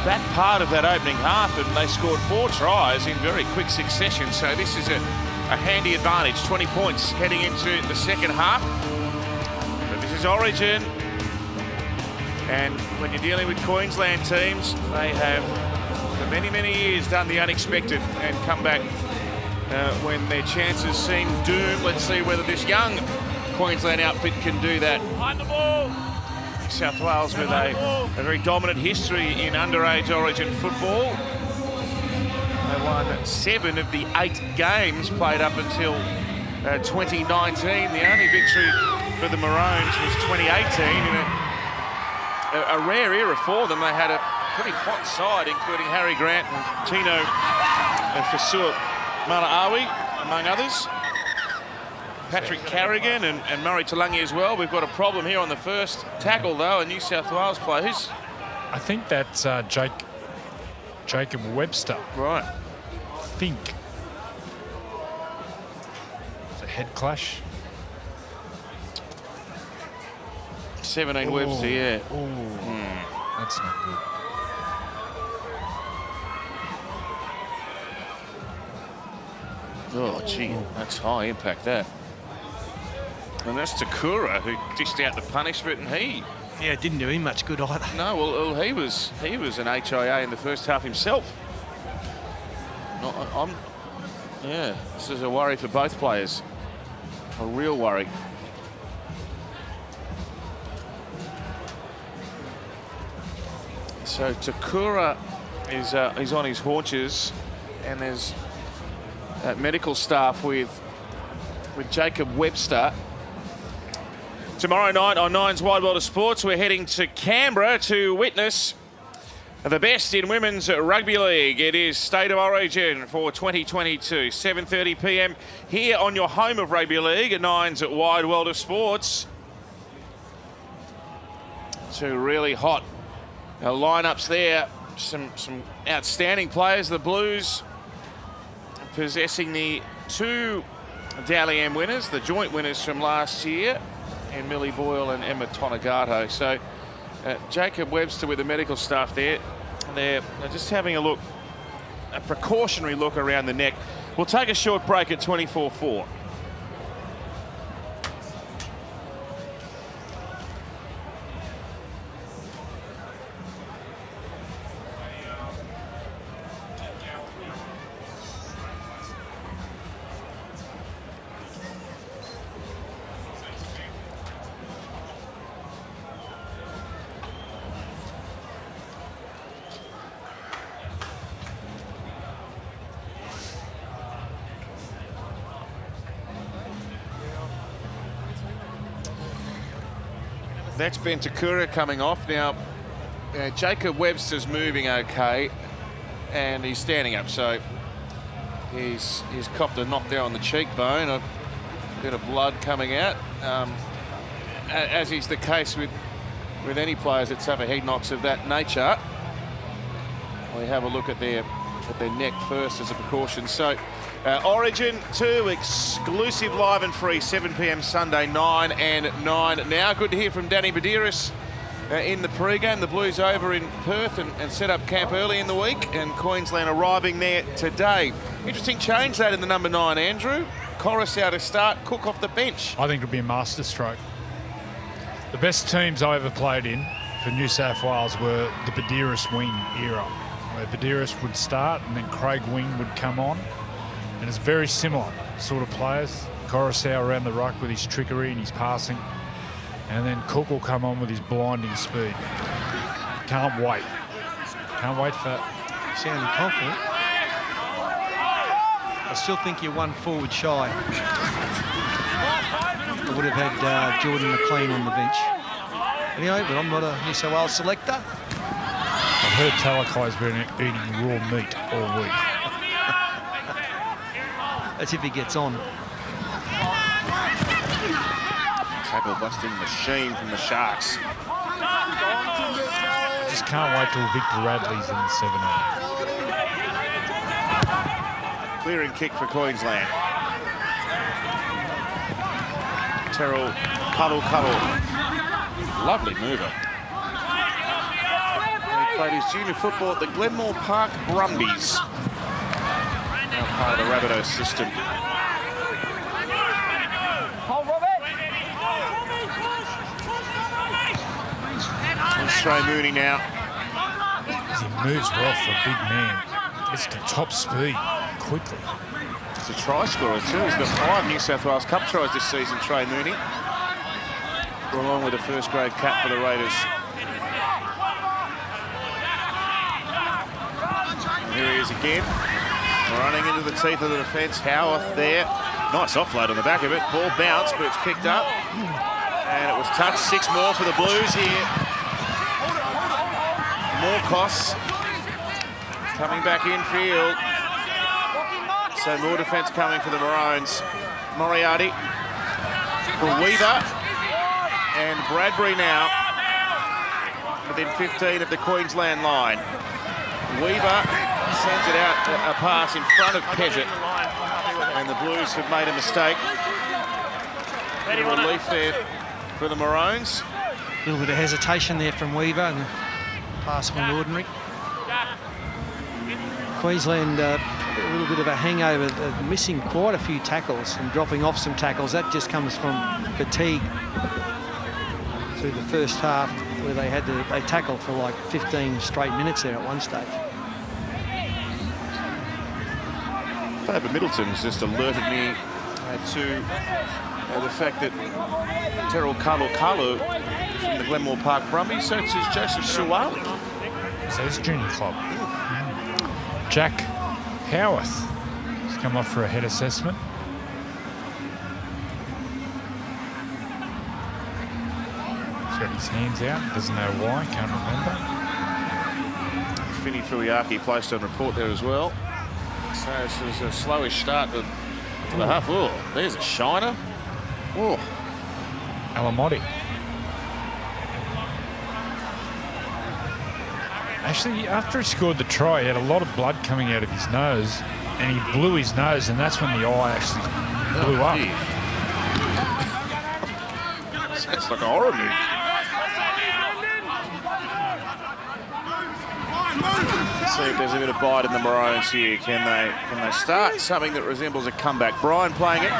back part of that opening half, and they scored 4 tries in very quick succession. So this is a handy advantage, 20 points heading into the second half. But this is Origin, and when you're dealing with Queensland teams, they have for many, many years done the unexpected and come back when their chances seem doomed. Let's see whether this young Queensland outfit can do that. Behind the ball. South Wales with a very dominant history in underage Origin football. They won 7 of the 8 games played up until 2019. The only victory for the Maroons was 2018 in a rare era for them. They had a pretty hot side, including Harry Grant and Tino and Fasua Malaawi, among others. Patrick Carrigan and Murray Talangi as well. We've got a problem here on the first tackle, though, a New South Wales player. I think that's Jacob Webster. Right. I think. It's a head clash. 17 Webster, yeah. That's not good. Oh, gee, that's high impact, that. And that's Takura who dished out the punishment, and he... Yeah, it didn't do him much good either. No, well, he was an HIA in the first half himself. Yeah, this is a worry for both players. A real worry. So Takura is on his haunches, and there's medical staff with Jacob Webster. Tomorrow night on Nine's Wide World of Sports, we're heading to Canberra to witness the best in women's rugby league. It is State of Origin for 2022, 7:30 p.m. here on your home of rugby league at Nine's Wide World of Sports. Two really hot lineups there. Some outstanding players. The Blues possessing the two Dally M winners, the joint winners from last year, and Millie Boyle and Emma Tonegato. So Jacob Webster with the medical staff there. They're just having a precautionary look around the neck. We'll take a short break at 24-4. That's Bentakura coming off. Now, Jacob Webster's moving okay, and he's standing up, so he's copped a knock there on the cheekbone, a bit of blood coming out, as is the case with any players that suffer head knocks of that nature. We have a look at their neck first as a precaution. So, Origin 2, exclusive live and free, 7 p.m. Sunday, 9 and 9. Now, good to hear from Danny Badiris in the pre-game. The Blues over in Perth and set up camp early in the week, and Queensland arriving there today. Interesting change that in the number 9, Andrew. Coruscant to start, Cook off the bench. I think it'll be a masterstroke. The best teams I ever played in for New South Wales were the Badiris wing era, where Badiris would start and then Craig Wing would come on. And it's very similar sort of players. Coruscant around the ruck with his trickery and his passing. And then Cook will come on with his blinding speed. Can't wait. Can't wait for that. Sounding confident. I still think you're one forward shy. I would have had Jordan McLean on the bench. Anyway, but I'm not a New South Wales selector. I've heard Talakai's been eating raw meat all week. That's if he gets on. Tackle busting machine from the Sharks. Just can't wait till Victor Radley's in the 17. Clearing kick for Queensland. Terrell Cuddle. Lovely mover. He played his junior football at the Glenmore Park Brumbies. Now part of the Rabbitohs system. It's Trey Mooney now. He moves well for a big man. Gets to top speed quickly. He's a try scorer too. He's got 5 New South Wales Cup tries this season, Trey Mooney. Along with a first grade cap for the Raiders. And here he is again. Running into the teeth of the defence. Howarth there. Nice offload on the back of it. Ball bounced, but it's picked up. And it was touched. 6 more for the Blues here. More costs. Coming back infield. So more defence coming for the Maroons. Moriarty for Weaver. And Bradbury now within 15 of the Queensland line. Weaver sends it out, a pass in front of Pezzett. And the Blues have made a mistake. Relief there for the Maroons. A little bit of hesitation there from Weaver, and the pass went ordinary. Queensland, a little bit of a hangover, missing quite a few tackles and dropping off some tackles. That just comes from fatigue through the first half, where they tackled for like 15 straight minutes there at one stage. David Middleton's just alerted me to the fact that Terrell Kalu from the Glenmore Park Brumbies, so it's Joseph Suwali. So it's junior club. Jack Howarth has come off for a head assessment. He's got his hands out, doesn't know why, can't remember. Finny Fuiaki placed on report there as well. So this is a slowish start to the half. Oh, there's a shiner. Oh. Alamotti. Actually, after he scored the try, he had a lot of blood coming out of his nose, and he blew his nose, and that's when the eye actually blew up. Sounds like a horror movie. See if there's a bit of bite in the Maroons here. Can they start something that resembles a comeback? Brian playing it.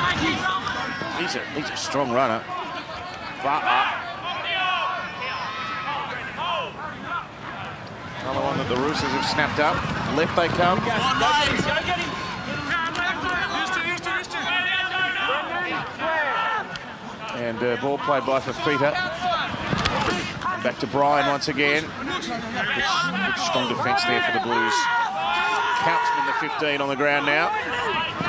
He's a strong runner. Another one that the Roosters have snapped up. Left they come. And ball played by Fafita. Back to Brian once again. Good strong defence there for the Blues. Couchman the 15 on the ground now.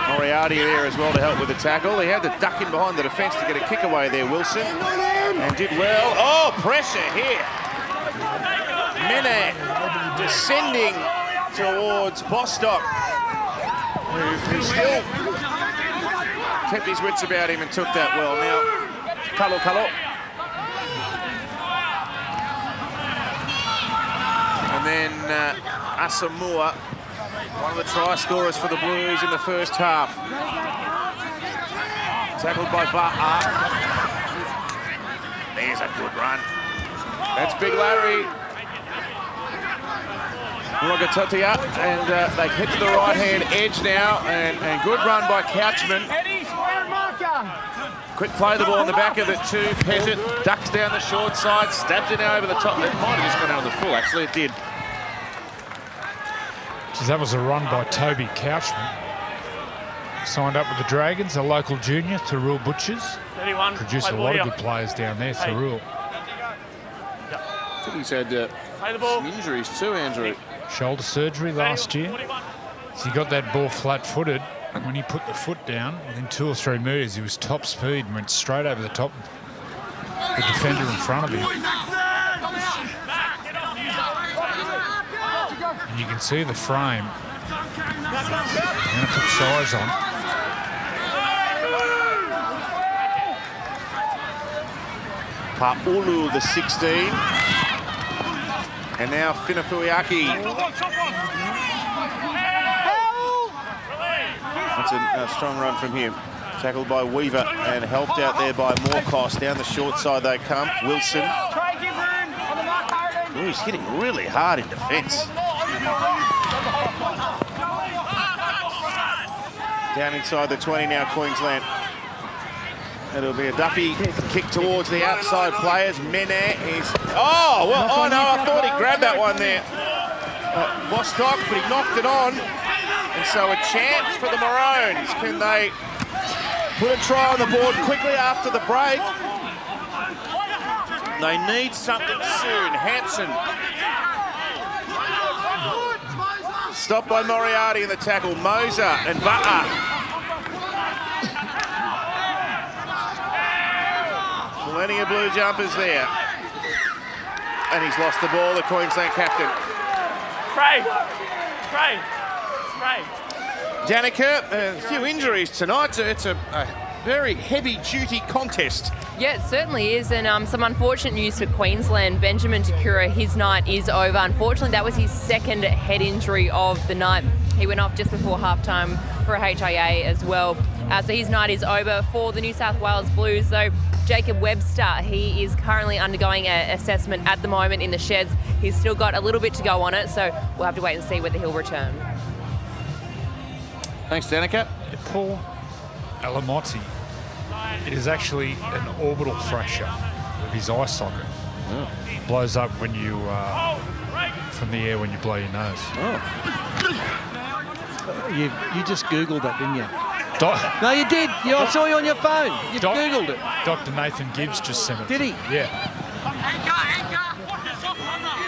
Moriarty there as well to help with the tackle. He had to duck in behind the defence to get a kick away there, Wilson. And did well. Oh, pressure here. Mene descending towards Bostock, who still kept his wits about him and took that well. Now, Kalo. And then Asamoah, one of the try scorers for the Blues in the first half. Tackled by Va'a. There's a good run. That's Big Larry. Rogatotia, and they head to the right-hand edge now, and good run by Couchman. Quick play the ball in the back of it too. Pettit ducks down the short side, stabs it over the top. It might have just gone out on the full, actually. It did. Geez, that was a run by Toby Couchman. Signed up with the Dragons, a local junior, Thurul Butchers. 31. Produced a lot of good players down there, Thurul. I think he's had some injuries too, Andrew. Shoulder surgery last year. So he got that ball flat-footed. And when he put the foot down, within 2 or 3 metres, he was top speed and went straight over the top of the defender in front of him. And you can see the frame. I'm going to put size on. Paulu, the 16. And now Finafuiaki. That's a strong run from him. Tackled by Weaver and helped out there by Moorcost. Down the short side they come. Wilson. Ooh, he's hitting really hard in defence. Down inside the 20 now, Queensland. It'll be a Duffy kick towards the outside players. Mene is... Oh, well, oh no, I thought he grabbed that one there. Bostock, but he knocked it on. And so a chance for the Maroons. Can they put a try on the board quickly after the break? They need something soon. Hanson. Stopped by Moriarty in the tackle. Moser and Va'a. Plenty of blue jumpers there. And he's lost the ball, the Queensland captain. Craig. Danica, a few injuries tonight. It's a very heavy-duty contest. Yeah, it certainly is, and some unfortunate news for Queensland. Benjamin Takura, his night is over. Unfortunately, that was his second head injury of the night. He went off just before halftime for a HIA as well. So his night is over for the New South Wales Blues. So Jacob Webster, he is currently undergoing an assessment at the moment in the sheds. He's still got a little bit to go on it, so we'll have to wait and see whether he'll return. Thanks, Danica. Paul Alamotti, it is actually an orbital fracture of his eye socket. Oh. Blows up when you, from the air when you blow your nose. Oh. You just Googled that, didn't you? No, you did. I saw you on your phone. You Googled it. Dr. Nathan Gibbs just sent it. Did he? Yeah.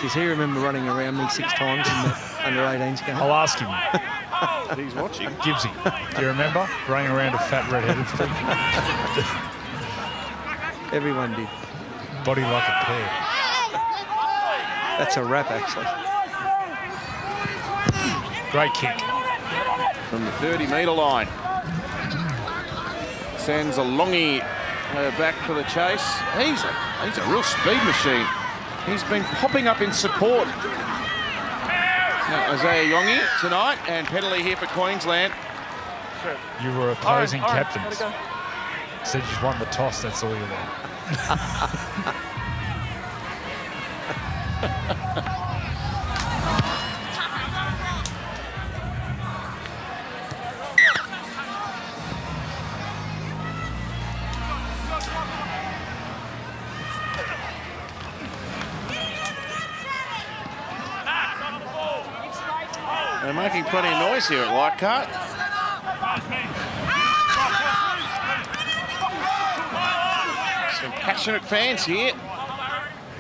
Does he remember running around me 6 times in the under-18s game? I'll ask him. He's watching. Gibbsy, do you remember running around a fat red-headed freak? Everyone did. Body like a pear. That's a wrap, actually. Great kick. From the 30-metre line. Sends a longie back for the chase. He's a real speed machine. He's been popping up in support Isaiah Yongi tonight, and penalty here for Queensland. You were opposing Orange, captains. gotta go. Said you've won the toss, that's all you want. They're making plenty of noise here at Leichhardt. Some passionate fans here.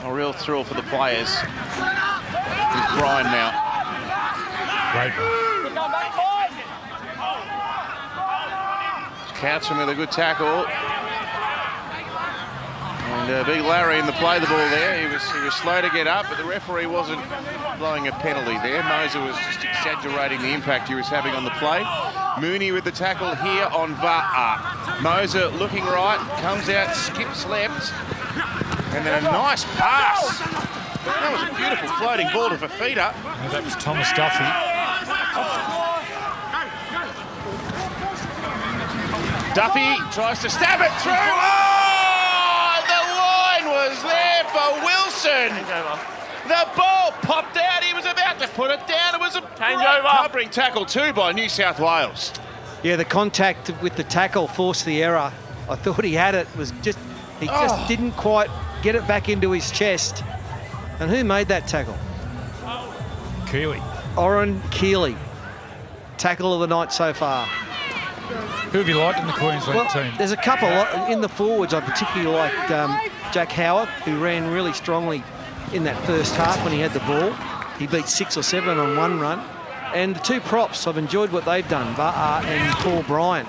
A real thrill for the players. Here's Bryan now. Great. Couchman with a good tackle. And Big Larry in the play the ball there. He was slow to get up, but the referee wasn't blowing a penalty there. Moser was just exaggerating the impact he was having on the play. Mooney with the tackle here on Va'a. Moser looking right, comes out, skips left, and then a nice pass. That was a beautiful floating ball to Fafita. And that was Thomas Duffy. Duffy tries to stab it through. Oh, the line was there for Wilson. The ball popped out. He was about to put it down. It was a great covering tackle too by New South Wales. Yeah, the contact with the tackle forced the error. I thought he had it. Just didn't quite get it back into his chest. And who made that tackle? Keeley. Oren Keeley. Tackle of the night so far. Who have you liked in the Queensland team? There's a couple in the forwards. I particularly liked Jack Howard, who ran really strongly in that first half when he had the ball. He beat 6 or 7 on one run. And the two props, I've enjoyed what they've done, Va'a and Paul Bryan.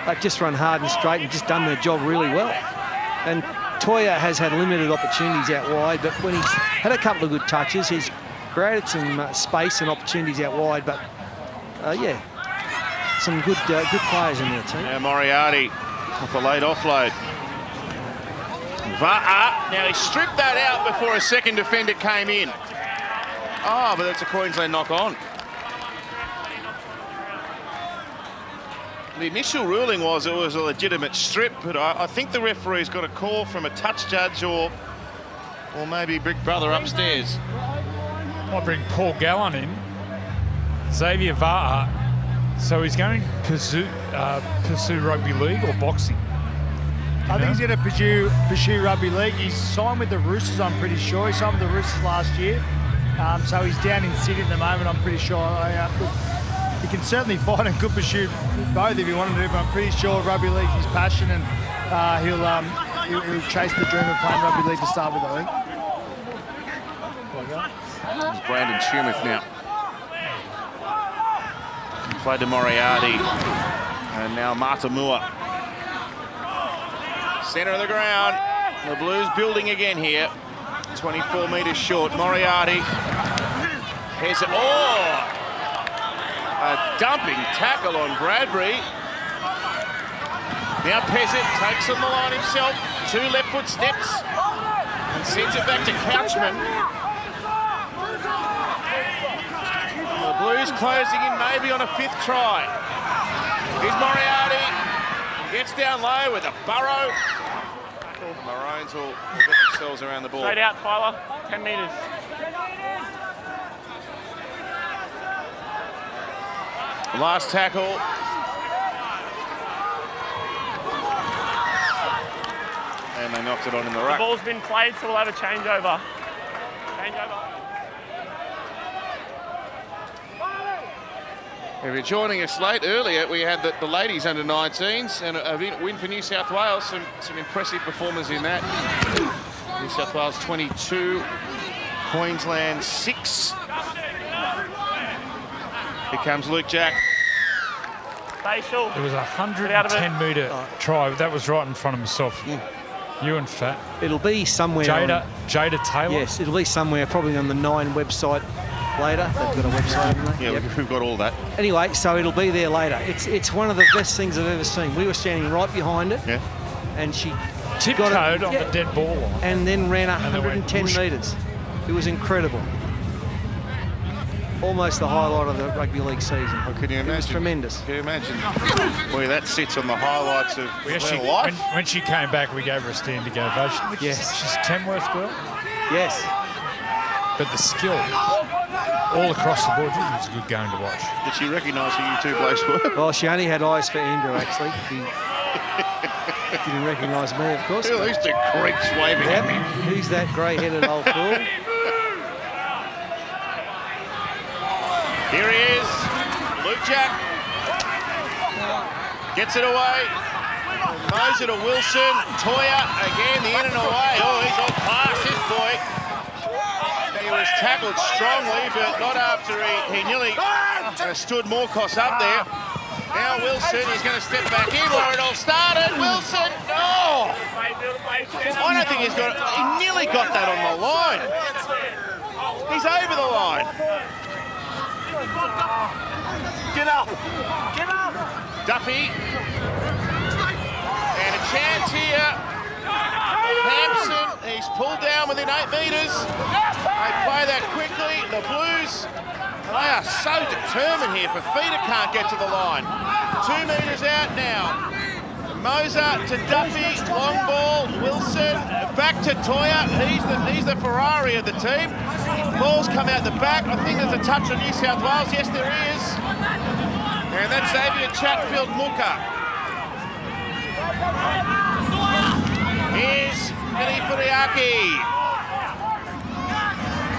They've just run hard and straight and just done their job really well. And Toya has had limited opportunities out wide, but when he's had a couple of good touches, he's created some space and opportunities out wide. But yeah, some good players in their team. Now Moriarty off a late offload. Va'a, now he stripped that out before a second defender came in. Oh, but that's a Queensland knock on. The initial ruling was it was a legitimate strip, but I think the referee's got a call from a touch judge or maybe Big Brother upstairs. Might bring Paul Gallen in. Xavier Va'a. So he's going to pursue rugby league or boxing? I think he's going to pursue rugby league. He's signed with the Roosters, I'm pretty sure. He signed with the Roosters last year. So he's down in Sydney at the moment, I'm pretty sure. He can certainly fight and could pursue both if he wanted to, but I'm pretty sure rugby league is his passion, and he'll chase the dream of playing rugby league to start with, I think. It's Brandon Tumith now. He played to Moriarty, and now Matamua. Centre of the ground. The Blues building again here. 24 metres short. Moriarty. A dumping tackle on Bradbury. Now Pezzett takes on the line himself. 2 left foot steps and sends it back to Couchman. The Blues closing in maybe on a 5th try. Here's Moriarty. Gets down low with a burrow. Maroons will get themselves around the ball. Straight out, Tyler. 10 metres. Last tackle. And they knocked it on in the The ruck. ball's been played, so we'll have a changeover. If you're joining us late, earlier we had the ladies under 19s and a win for New South Wales. Some impressive performers in that. New South Wales 22, Queensland 6. Here comes Luke Jack. Facial. It was a 110-metre try. That was right in front of himself. You and Fat. It'll be somewhere. Jada Taylor. Yes, it'll be somewhere, probably on the 9 website later. They've got a website, haven't they? Yeah, we've got all that. Anyway, so it'll be there later. It's one of the best things I've ever seen. We were standing right behind it, and she tiptoed on the dead ball line, and then ran 110 metres. It was incredible. almost the highlight of the rugby league season. Well, can you imagine? It was tremendous. Can you imagine? Boy, that sits on the highlights of her life. When she came back, we gave her a standing ovation. Yes. She's a Tamworth girl. Yes. But the skill all across the board, it was a good game to watch. Did she recognise who you two blokes were? Well, she only had eyes for Andrew, actually. She didn't recognise me, of course. Who are these two creeps waving at me? Who's that grey-headed old fool? Here he is, Luke Jack. Gets it away. Mows it to Wilson. Toya again, the in and away. Oh, he's on class, this boy. He was tackled strongly, but not after he nearly stood Morcos up there. Now Wilson, he's going to step back in where it all started. Wilson, no! I don't think he's got it. He nearly got that on the line. He's over the line. Get up! Get up! Duffy. And a chance here. Hampson, he's pulled down within 8 metres. They play that quickly. The Blues, they are so determined here. Fafita can't get to the line. 2 metres out now. Moser to Duffy, long ball. Wilson, back to Toya. He's the Ferrari of the team. Ball's come out the back. I think there's a touch on New South Wales. Yes, there is. And that's Xavier Chatfield-Mooka. Here's Vinny Furiaki.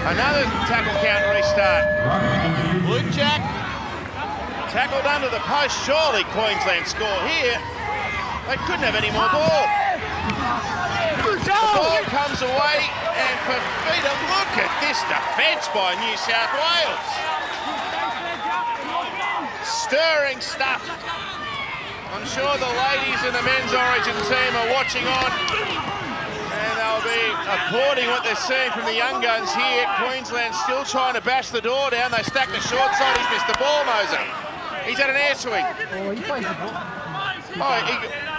Another tackle count restart. Luke Jack tackled under the post. Surely Queensland score here. They couldn't have any more ball. The ball comes away, and Fafita, look at this defence by New South Wales. Stirring stuff. I'm sure the ladies in the men's origin team are watching on, and they'll be applauding what they're seeing from the young guns here. Queensland still trying to bash the door down. They stack the short side. He's missed the ball, Moser. He's had an air swing. Oh,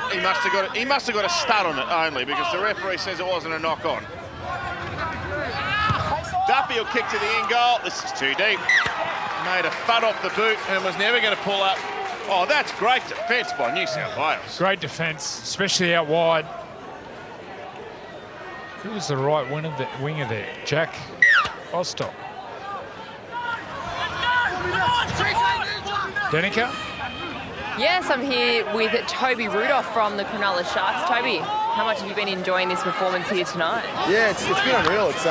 he must have got it. He must have got a stud on it only, because the referee says it wasn't a knock on. Duffy will kick to the in goal. This is too deep. Made a thud off the boot and was never going to pull up. Oh, that's great defence by New South Wales. Great defence, especially out wide. Who was the right winger there? Jack Ostock. Danica? Yes, I'm here with Toby Rudolph from the Cronulla Sharks. Toby, how much have you been enjoying this performance here tonight? Yeah, it's been unreal. It's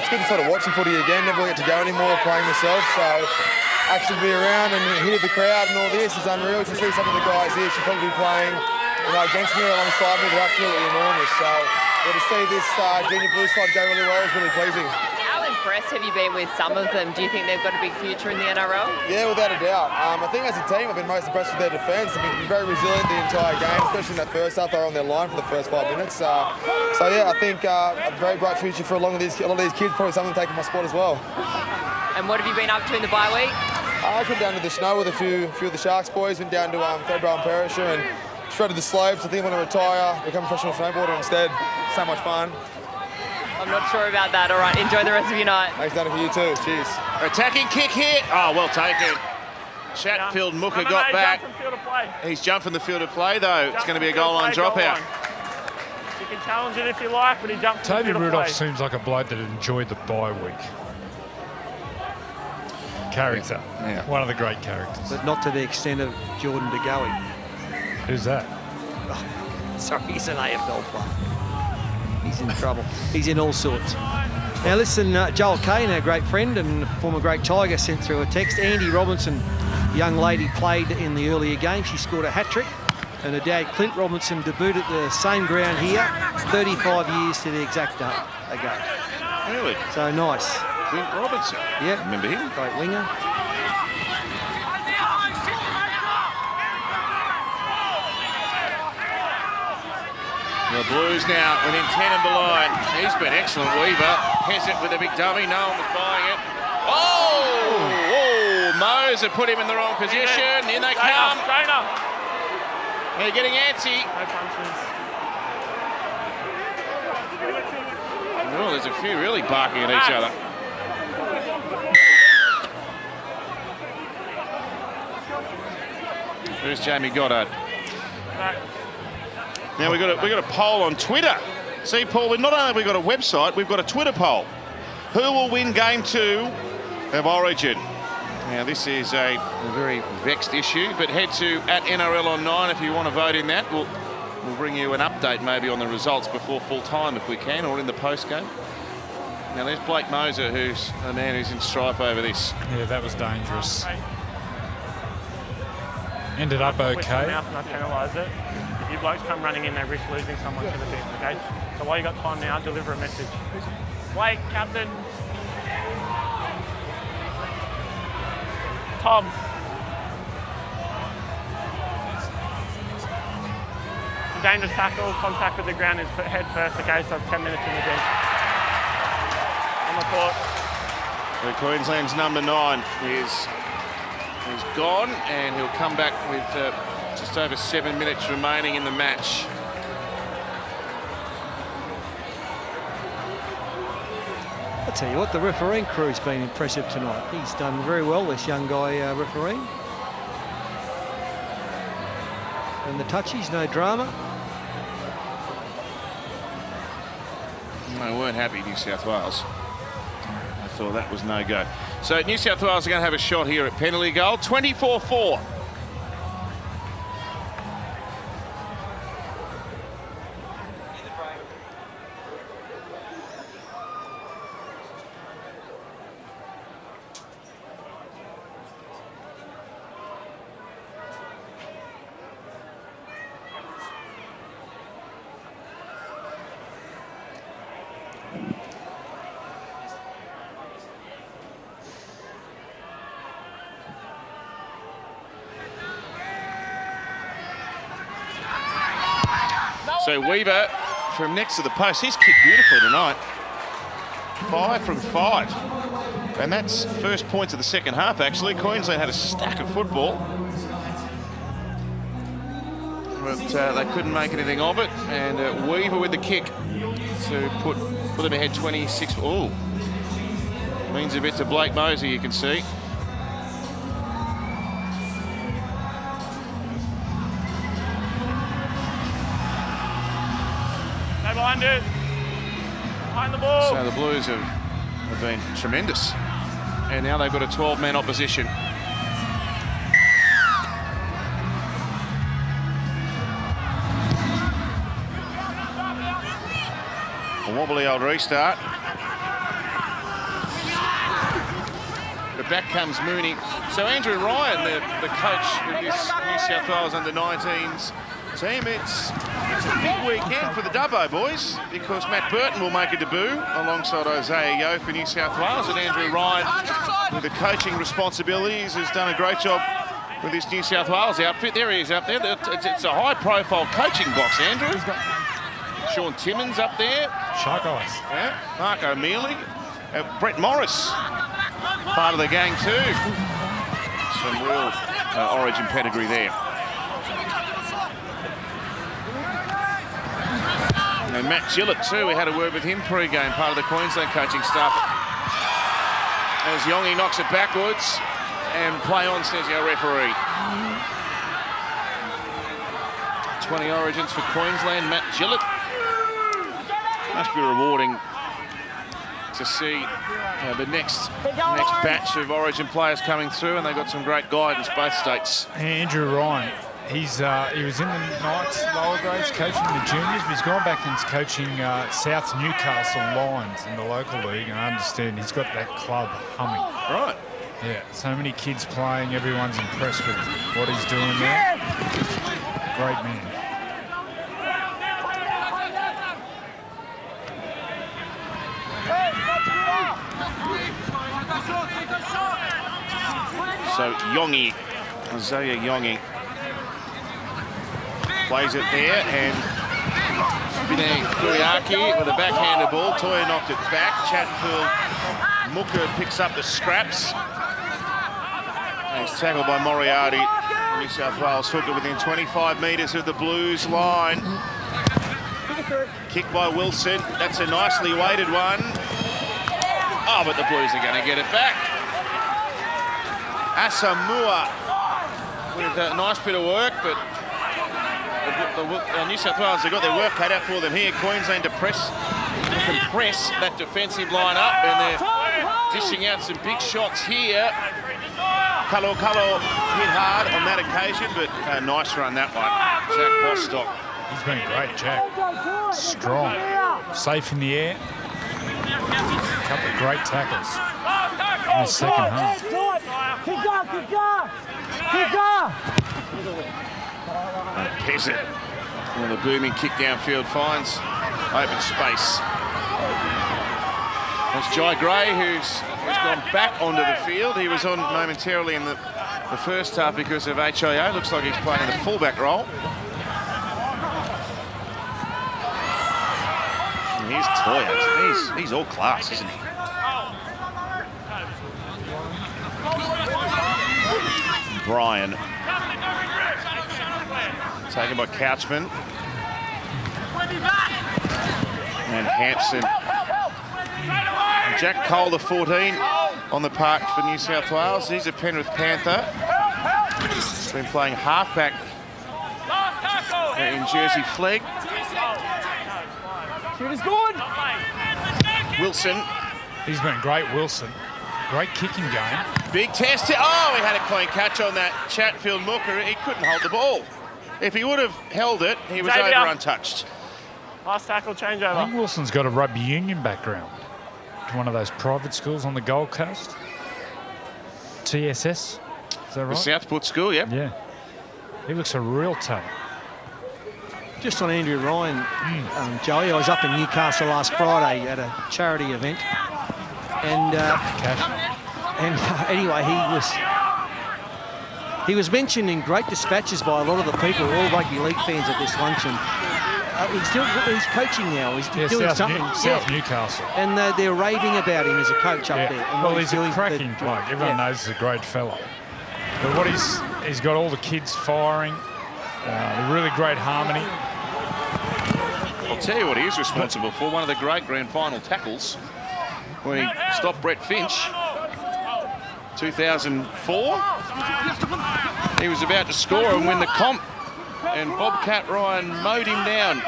good to sort of watch footy again. Never get to go anymore playing myself, so actually be around and hear the crowd and all this is unreal. To see some of the guys here should probably be playing against me or alongside me. They're absolutely enormous. So yeah, to see this junior blue side go really well is really pleasing. How impressed have you been with some of them? Do you think they've got a big future in the NRL? Yeah, without a doubt. I think as a team, I've been most impressed with their defence. They've been very resilient the entire game, especially in that first half. They were on their line for the first 5 minutes. So yeah, I think a very bright future for a lot of these kids. Probably some of them taking my spot as well. And what have you been up to in the bye week? I went down to the snow with a few of the Sharks boys. Went down to Thredbo and Perisher and shredded the slopes. I think I'm going to retire, become a professional snowboarder instead. So much fun. I'm not sure about that. All right, enjoy the rest of your night. Thanks, Danny, for you too. Cheers. Attacking kick here. Oh, well taken. Chatfield-Mooka got back. He's jumped from the field of play, though. It's going to be a goal line dropout. You can challenge it if you like, but he jumped from the Toby field of Rudolph play. seems like a bloke that enjoyed the bye week. Character. Yeah. One of the great characters. But not to the extent of Jordan De Goey. Who's that? Sorry, he's an AFL player. He's in trouble. He's in all sorts. Now listen, Joel Kane, our great friend and former great Tiger, sent through a text. Andy Robinson, young lady, played in the earlier game. She scored a hat-trick. And her dad, Clint Robinson, debuted at the same ground here 35 years to the exact day ago. Really? So nice. Clint Robinson. Yeah. Remember him? Great winger. The Blues now within 10 of the line. He's been excellent, Weaver. Hesitant with a big dummy. No one was buying it. Oh! Moser put him in the wrong position. In they come. They're getting antsy. No punches. Well, there's a few really barking at each other. There's Jamie Goddard. Now we've got a poll on Twitter. See, Paul, not only have we got a website, we've got a Twitter poll. Who will win Game 2 of Origin? Now, this is a very vexed issue, but head to @NRL_on9 if you want to vote in that. We'll bring you an update maybe on the results before full time if we can, or in the post game. Now, there's Blake Moser, who's a man who's in strife over this. Yeah, that was dangerous. Ended up Twist okay. the mouth and I penalise it. If you blokes come running in, they risk losing someone to the team, okay? So while you got time now, deliver a message. Blake, captain. Tom. A dangerous tackle, contact with the ground is head first, okay? So 10 minutes in the bench. On the court. The Queensland's number 9 is gone, and he'll come back with just over 7 minutes remaining in the match. I'll tell you what, the refereeing crew's been impressive tonight. He's done very well, this young guy refereeing. And the touchies, no drama. They weren't happy, New South Wales. I thought that was no go. So New South Wales are going to have a shot here at penalty goal. 24-4. So Weaver from next to the post, he's kicked beautifully tonight. 5 from 5. And that's first points of the second half, actually. Queensland had a stack of football. But they couldn't make anything of it. And Weaver with the kick to put them ahead 26. Oh, means a bit to Blake Moser, you can see. Behind it. Behind the ball. So the Blues have been tremendous. And now they've got a 12-man opposition. A wobbly old restart. But back comes Mooney. So Andrew Ryan, the coach of this New South Wales under-19s team, it's a big weekend for the Dubbo boys, because Matt Burton will make a debut alongside Isaiah Yeo for New South Wales, and Andrew Ryan, with the coaching responsibilities, has done a great job with this New South Wales outfit. There he is up there. It's a high-profile coaching box, Andrew. Sean Timmins up there. Shark Eyes. Yeah. Mark O'Mealy. Brett Morris, part of the gang too. Some real Origin pedigree there. And Matt Gillett too, we had a word with him pre-game, part of the Queensland coaching staff. As Yongi knocks it backwards, and play on, says our referee. 20 Origins for Queensland, Matt Gillett. Must be rewarding to see the next batch of Origin players coming through, and they've got some great guidance, both states. Andrew Ryan, he was in the Knights lower grades coaching the juniors, but he's gone back and he's coaching South Newcastle Lions in the local league, and I understand he's got that club humming. Right. Yeah, so many kids playing, everyone's impressed with what he's doing there. Great man. So Yongi, Isaiah Yongi, plays it there, and Vinay Kuriaki with a backhanded ball. Toya knocked it back. Chatfield Mooker picks up the scraps. And he's tackled by Moriarty. New South Wales took it within 25 metres of the Blues line. Kick by Wilson. That's a nicely weighted one. Oh, but the Blues are going to get it back. Asamoah with a nice bit of work, but New South Wales, they've got their work cut out for them here. Queensland to compress that defensive line up, and they're dishing out some big shots here. Kalo hit hard on that occasion, but a nice run that one. Jack Bostock. He's been great, Jack. Strong, safe in the air. A couple of great tackles in the second half. Peasant. And the booming kick downfield finds open space. That's Jai Gray, who's gone back onto the field. He was on momentarily in the first half because of HIA. Looks like he's playing the fullback role. And here's Toya. He's all class, isn't he? Brian. Taken by Couchman. And Hampson. And Jack Cole, the 14, on the park for New South Wales. He's a Penrith Panther. He's been playing halfback in Jersey Flegg. Wilson. He's been great, Wilson. Great kicking game. Big test. Oh, he had a clean catch on that Chatfield Mooker. He couldn't hold the ball. If he would have held it, he was over untouched. Last tackle changeover. I think Wilson's got a rugby union background. To one of those private schools on the Gold Coast. TSS, is that right? The Southport School, yeah. Yeah. He looks a real talent. Just on Andrew Ryan, Joey, I was up in Newcastle last Friday at a charity event. And anyway, he was mentioned in great dispatches by a lot of the people, all rugby league fans at this luncheon. He's coaching now. He's doing something. South Newcastle. And they're raving about him as a coach up there. And well, he's a cracking bloke. Everyone knows he's a great fella. But what he's got all the kids firing. The really great harmony. I'll tell you what he is responsible for. One of the great grand final tackles when he stopped Brett Finch. 2004. He was about to score and win the comp, and Bobcat Ryan mowed him down.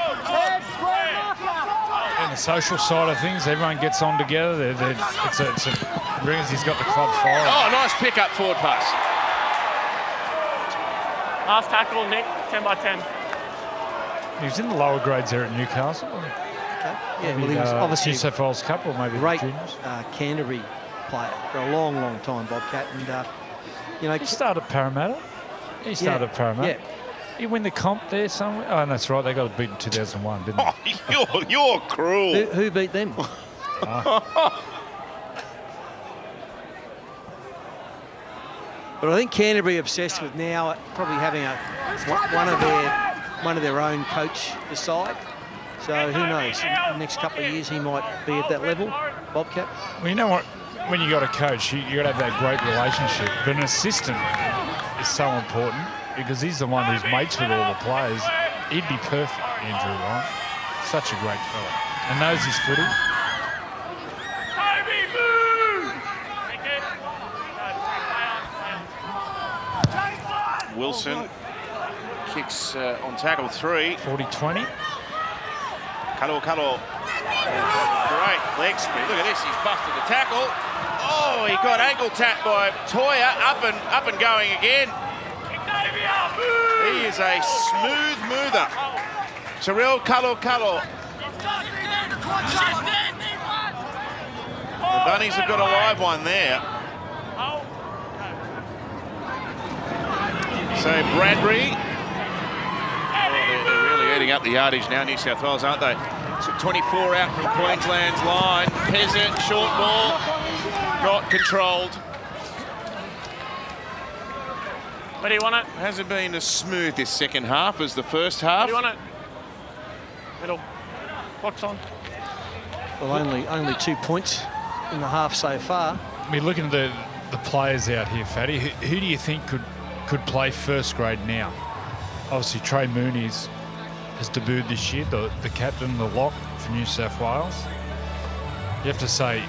And the social side of things, everyone gets on together. He's got the club firing. Oh, nice pick up forward pass. Last tackle, Nick, 10 by 10. He was in the lower grades there at Newcastle. Yeah, well, he was obviously New South Wales Cup or maybe great juniors. Canterbury player for a long, long time, Bobcat. And, he started at Parramatta. He started at Parramatta. Yeah. He win the comp there somewhere. Oh, that's right. They got it beat in 2001, didn't they? Oh, you're cruel. Who beat them? But I think Canterbury are obsessed with now probably having one of their own coach decide. So who knows? In the next couple of years, he might be at that level, Bobcat. Well, you know what? When you got a coach, you got to have that great relationship. But an assistant is so important because he's the one who's mates with all the players. He'd be perfect, Andrew Ryan. Such a great fella. And knows his footy. Wilson kicks on tackle 3. 40-20. Kalo. Great leg speed. Look at this. He's busted the tackle. Oh, he got ankle tapped by Toya. Up and going again. He is a smooth mover. Terrell Kalo. The Bunnies have got a live one there. So Bradbury. They're really eating up the yardage now, New South Wales, aren't they? So 24 out from Queensland's line. Peasant, short ball, not controlled. Where do you want it? Hasn't been as smooth this second half as the first half. Where do you want it? Middle. Clock's on. Well, only 2 points in the half so far. I mean, looking at the players out here, Fatty, who do you think could play first grade now? Obviously, Trey Mooney has debuted this year, the captain, the lock for New South Wales. You have to say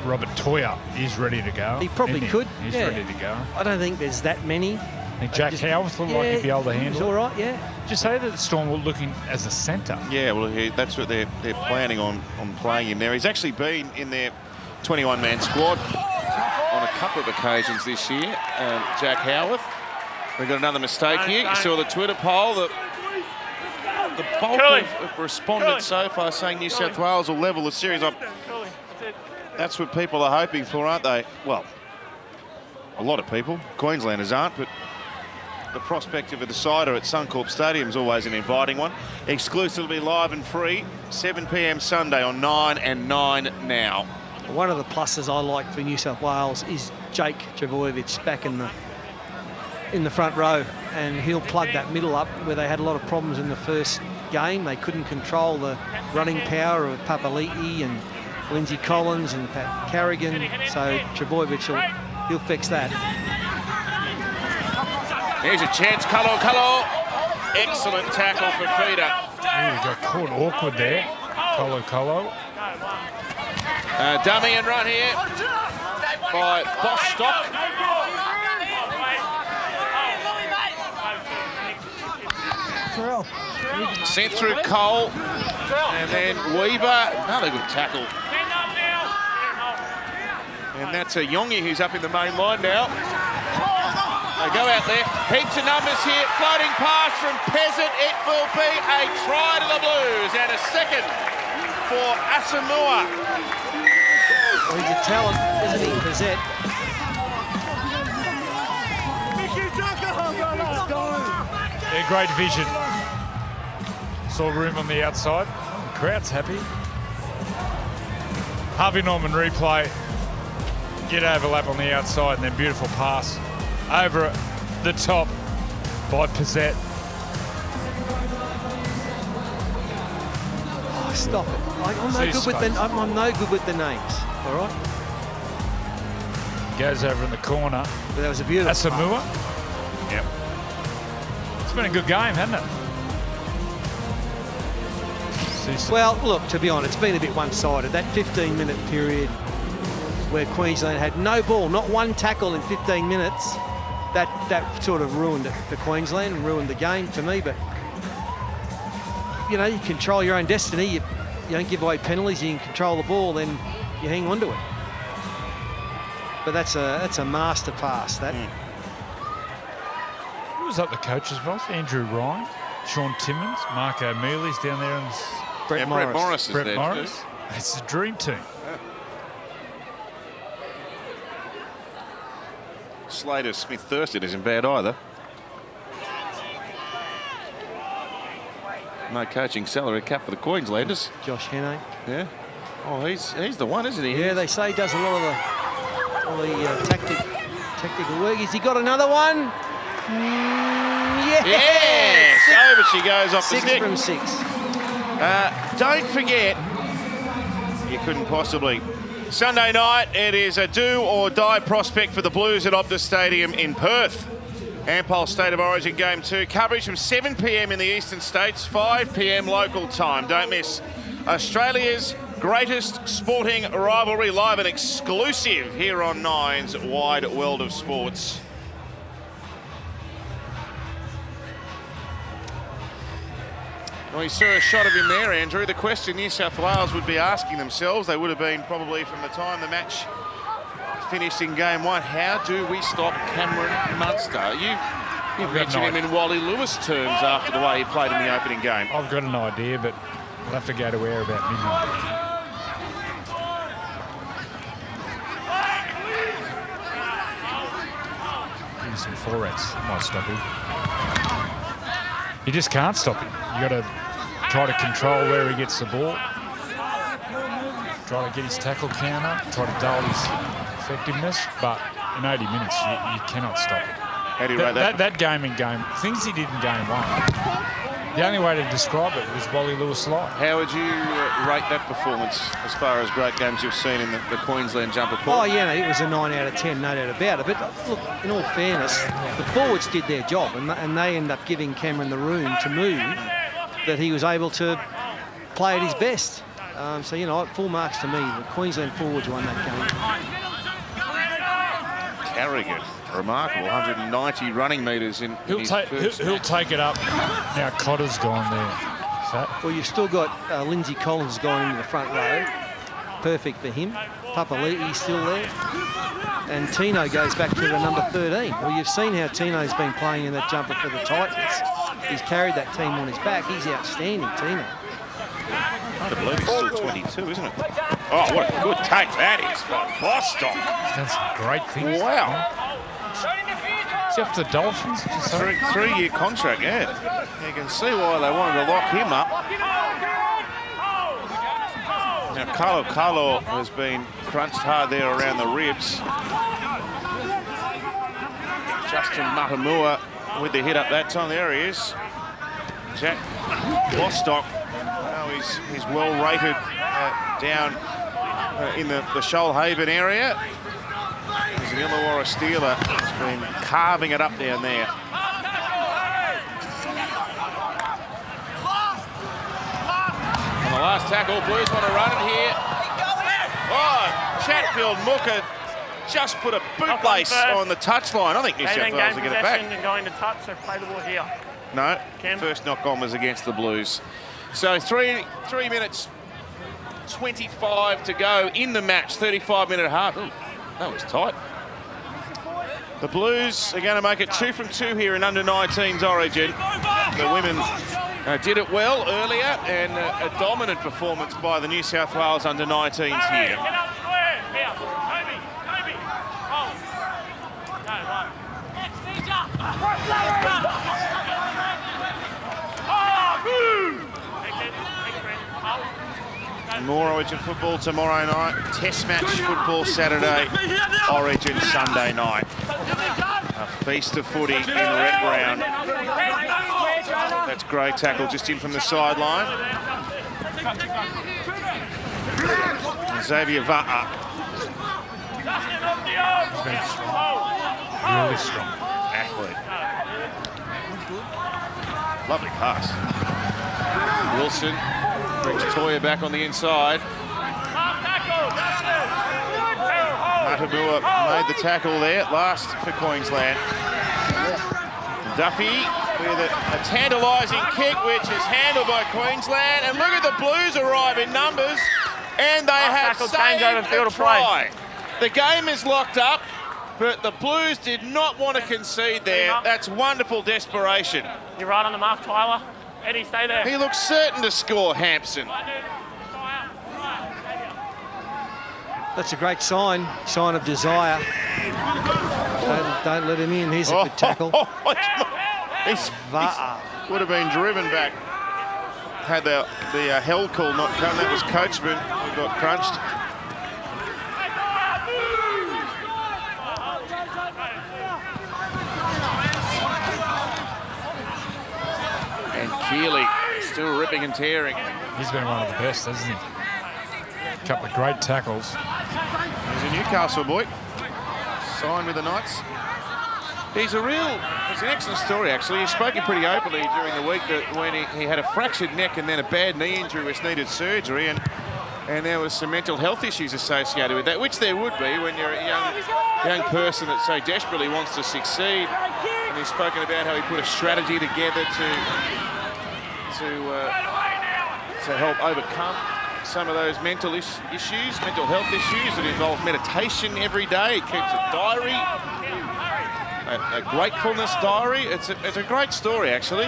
Robert Toya is ready to go. He probably could. He's ready to go. I don't think there's that many I think Jack Howarth looked like he'd be able to handle He's it. all right, yeah. Did you say that the Storm were looking as a centre? Yeah, well, that's what they're planning on playing him there. He's actually been in their 21-man squad on a couple of occasions this year, Jack Howarth. We've got another mistake here. You saw the Twitter poll. The bulk of respondents so far saying New South Wales will level the series. That's what people are hoping for, aren't they? Well, a lot of people. Queenslanders aren't, but the prospect of a decider at Suncorp Stadium is always an inviting one. Exclusively live and free, 7 p.m. Sunday on 9 and 9 now. One of the pluses I like for New South Wales is Jake Trbojevic back in the front row, and he'll plug that middle up where they had a lot of problems in the first game. They couldn't control the running power of Papali'i and Lindsay Collins and Pat Carrigan, so Trbojevic he'll fix that. Here's a chance, Colo. Excellent tackle for Feeder. He got caught awkward there. Colo. Dummy and run here by Bostock. Sent through Cole, and then Weaver. Another good tackle. And that's a Yongi who's up in the main line now. They go out there. Heaps of numbers here. Floating pass from Peasant. It will be a try to the Blues and a second for Asamoah. Well, he's a talent, isn't he, Peasant? Yeah, great vision. Saw room on the outside. The crowd's happy. Harvey Norman replay. Get overlap on the outside and then beautiful pass over the top by Pezzett. Oh, stop it. I'm no good with the names, all right? Goes over in the corner. But that was a beautiful Asamoah. Yep. It's been a good game, hasn't it? Well, look, to be honest, it's been a bit one-sided. That 15-minute period where Queensland had no ball, not one tackle in 15 minutes, that sort of ruined it for Queensland and ruined the game for me. But, you know, you control your own destiny. You don't give away penalties, you can control the ball, then you hang on to it. But that's a master pass, that. Who was up the coaches' boss? Andrew Ryan, Sean Timmins, Mark O'Mealy's down there, and Brett Morris. Brett Morris. It's a dream team. Slater Smith Thurston isn't bad either. No coaching salary cap for the Queenslanders. Josh Hannay. Yeah. Oh, he's the one, isn't he? Yeah, they say he does a lot of the tactical work. Has he got another one? Yes! Over she goes off the stick. 6 from 6. Don't forget, you couldn't possibly. Sunday night, it is a do-or-die prospect for the Blues at Optus Stadium in Perth. Ampol State of Origin Game 2. Coverage from 7 p.m. in the Eastern States, 5 p.m. local time. Don't miss Australia's greatest sporting rivalry, live and exclusive here on Nine's Wide World of Sports. Well, you saw a shot of him there, Andrew. The question New South Wales would be asking themselves, they would have been probably from the time the match finished in Game 1, how do we stop Cameron Munster? You mentioned him in Wally Lewis terms after the way he played in the opening game. I've got an idea, but we'll have to go to air about midnight. Give him some forex. Might stop him. You just can't stop him. You got to try to control where he gets the ball. Try to get his tackle counter. Try to dull his effectiveness. But in 80 minutes, you cannot stop it. How do you rate that? That things he did in Game 1. The only way to describe it was Wally Lewis-like. How would you rate that performance as far as great games you've seen in the Queensland jumper pool? Oh, yeah, it was a 9 out of 10, no doubt about it. But look, in all fairness, the forwards did their job, and they ended up giving Cameron the room to move, that he was able to play at his best. So, you know, full marks to me. The Queensland forwards won that game. Carrigan, remarkable 190 running metres in his first He'll match. take it up. Now Cotter's gone there. Well, you've still got Lindsay Collins going into the front row. Perfect for him. Papali'i's still there. And Tino goes back to the number 13. Well, you've seen how Tino's been playing in that jumper for the Titans. He's carried that team on his back. He's outstanding, Tino. I believe he's still 22, isn't it? Oh, what a good take that is by Bostock. He's done some great things. Wow. Is he off to the Dolphins? Three-year contract, yeah. You can see why they wanted to lock him up. Now, Carlo has been crunched hard there around the ribs. Justin Matamua with the hit up that time. There he is. Jack Bostock. Oh, he's well rated down in the Shoalhaven area. He's an Illawarra Steeler. He's been carving it up down there. On the last tackle, Blues want to run it here. Oh, Chatfield Mooker just put a bootlace on the touchline. I think New South Wales will get it back. And going to touch, so play the ball here. No, Cam. first knock on was against the Blues. So 3 minutes 25 to go in the match, 35-minute half. Ooh, that was tight. The Blues are going to make it 2 from 2 here in under-19s Origin. The women did it well earlier, and a dominant performance by the New South Wales under-19s here. Get up square. Here. Toby. Oh. More Origin football tomorrow night. Test match football Saturday. Origin Sunday night. A feast of footy in Red Ground. That's great tackle just in from the sideline. Xavier Va'a. Really strong. Athlete. Lovely pass. Wilson brings Toya back on the inside. Matamua made the tackle there, last for Queensland. Duffy with a tantalising kick, which is handled by Queensland. And look at the Blues arrive in numbers, and they have saved a try. The game is locked up, but the Blues did not want to concede there. That's wonderful desperation. You're right on the mark, Tyler. Eddie, stay there. He looks certain to score, Hampson. That's a great sign of desire. Don't let him in. Here's a good tackle. He would have been driven back had the held call not come. That was Coachman who got crunched. And Keeley still ripping and tearing. He's been one of the best, hasn't he? A couple of great tackles. He's a Newcastle boy. Signed with the Knights. It's an excellent story, actually. He's spoken pretty openly during the week that when he had a fractured neck and then a bad knee injury which needed surgery, and there was some mental health issues associated with that, which there would be when you're a young person that so desperately wants to succeed. And he's spoken about how he put a strategy together to help overcome some of those mental health issues that involve meditation every day. He keeps a diary. A gratefulness diary. It's a great story, actually.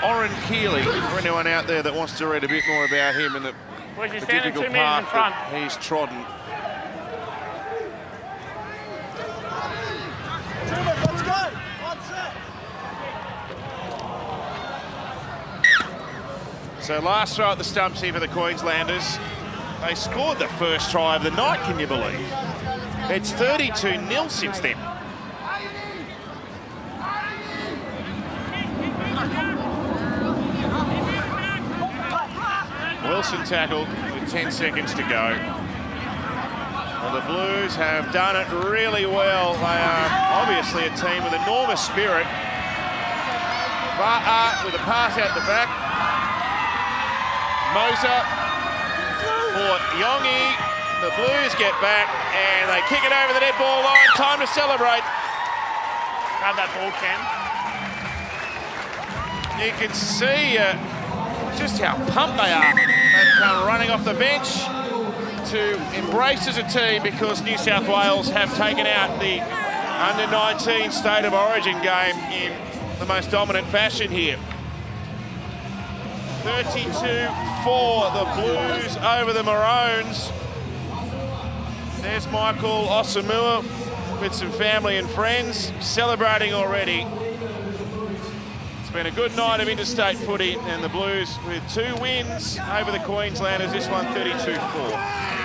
Oren Keeley, for anyone out there that wants to read a bit more about him and the difficult path that he's trodden. Let's go. So last throw at the stumps here for the Queenslanders. They scored the first try of the night, can you believe? It's 32-0 since then. Wilson tackled with 10 seconds to go. Well, the Blues have done it really well. They are obviously a team with enormous spirit. Va'a with a pass out the back. Moser for Yongi. The Blues get back and they kick it over the dead ball line. Time to celebrate. Grab that ball, Cam. You can see just how pumped they are. They've come running off the bench to embrace as a team because New South Wales have taken out the under-19 State of Origin game in the most dominant fashion here. 32-4, the Blues over the Maroons. There's Michael Osamua with some family and friends celebrating already. It's been a good night of interstate footy, and the Blues with 2 wins over the Queenslanders, this one 32-4.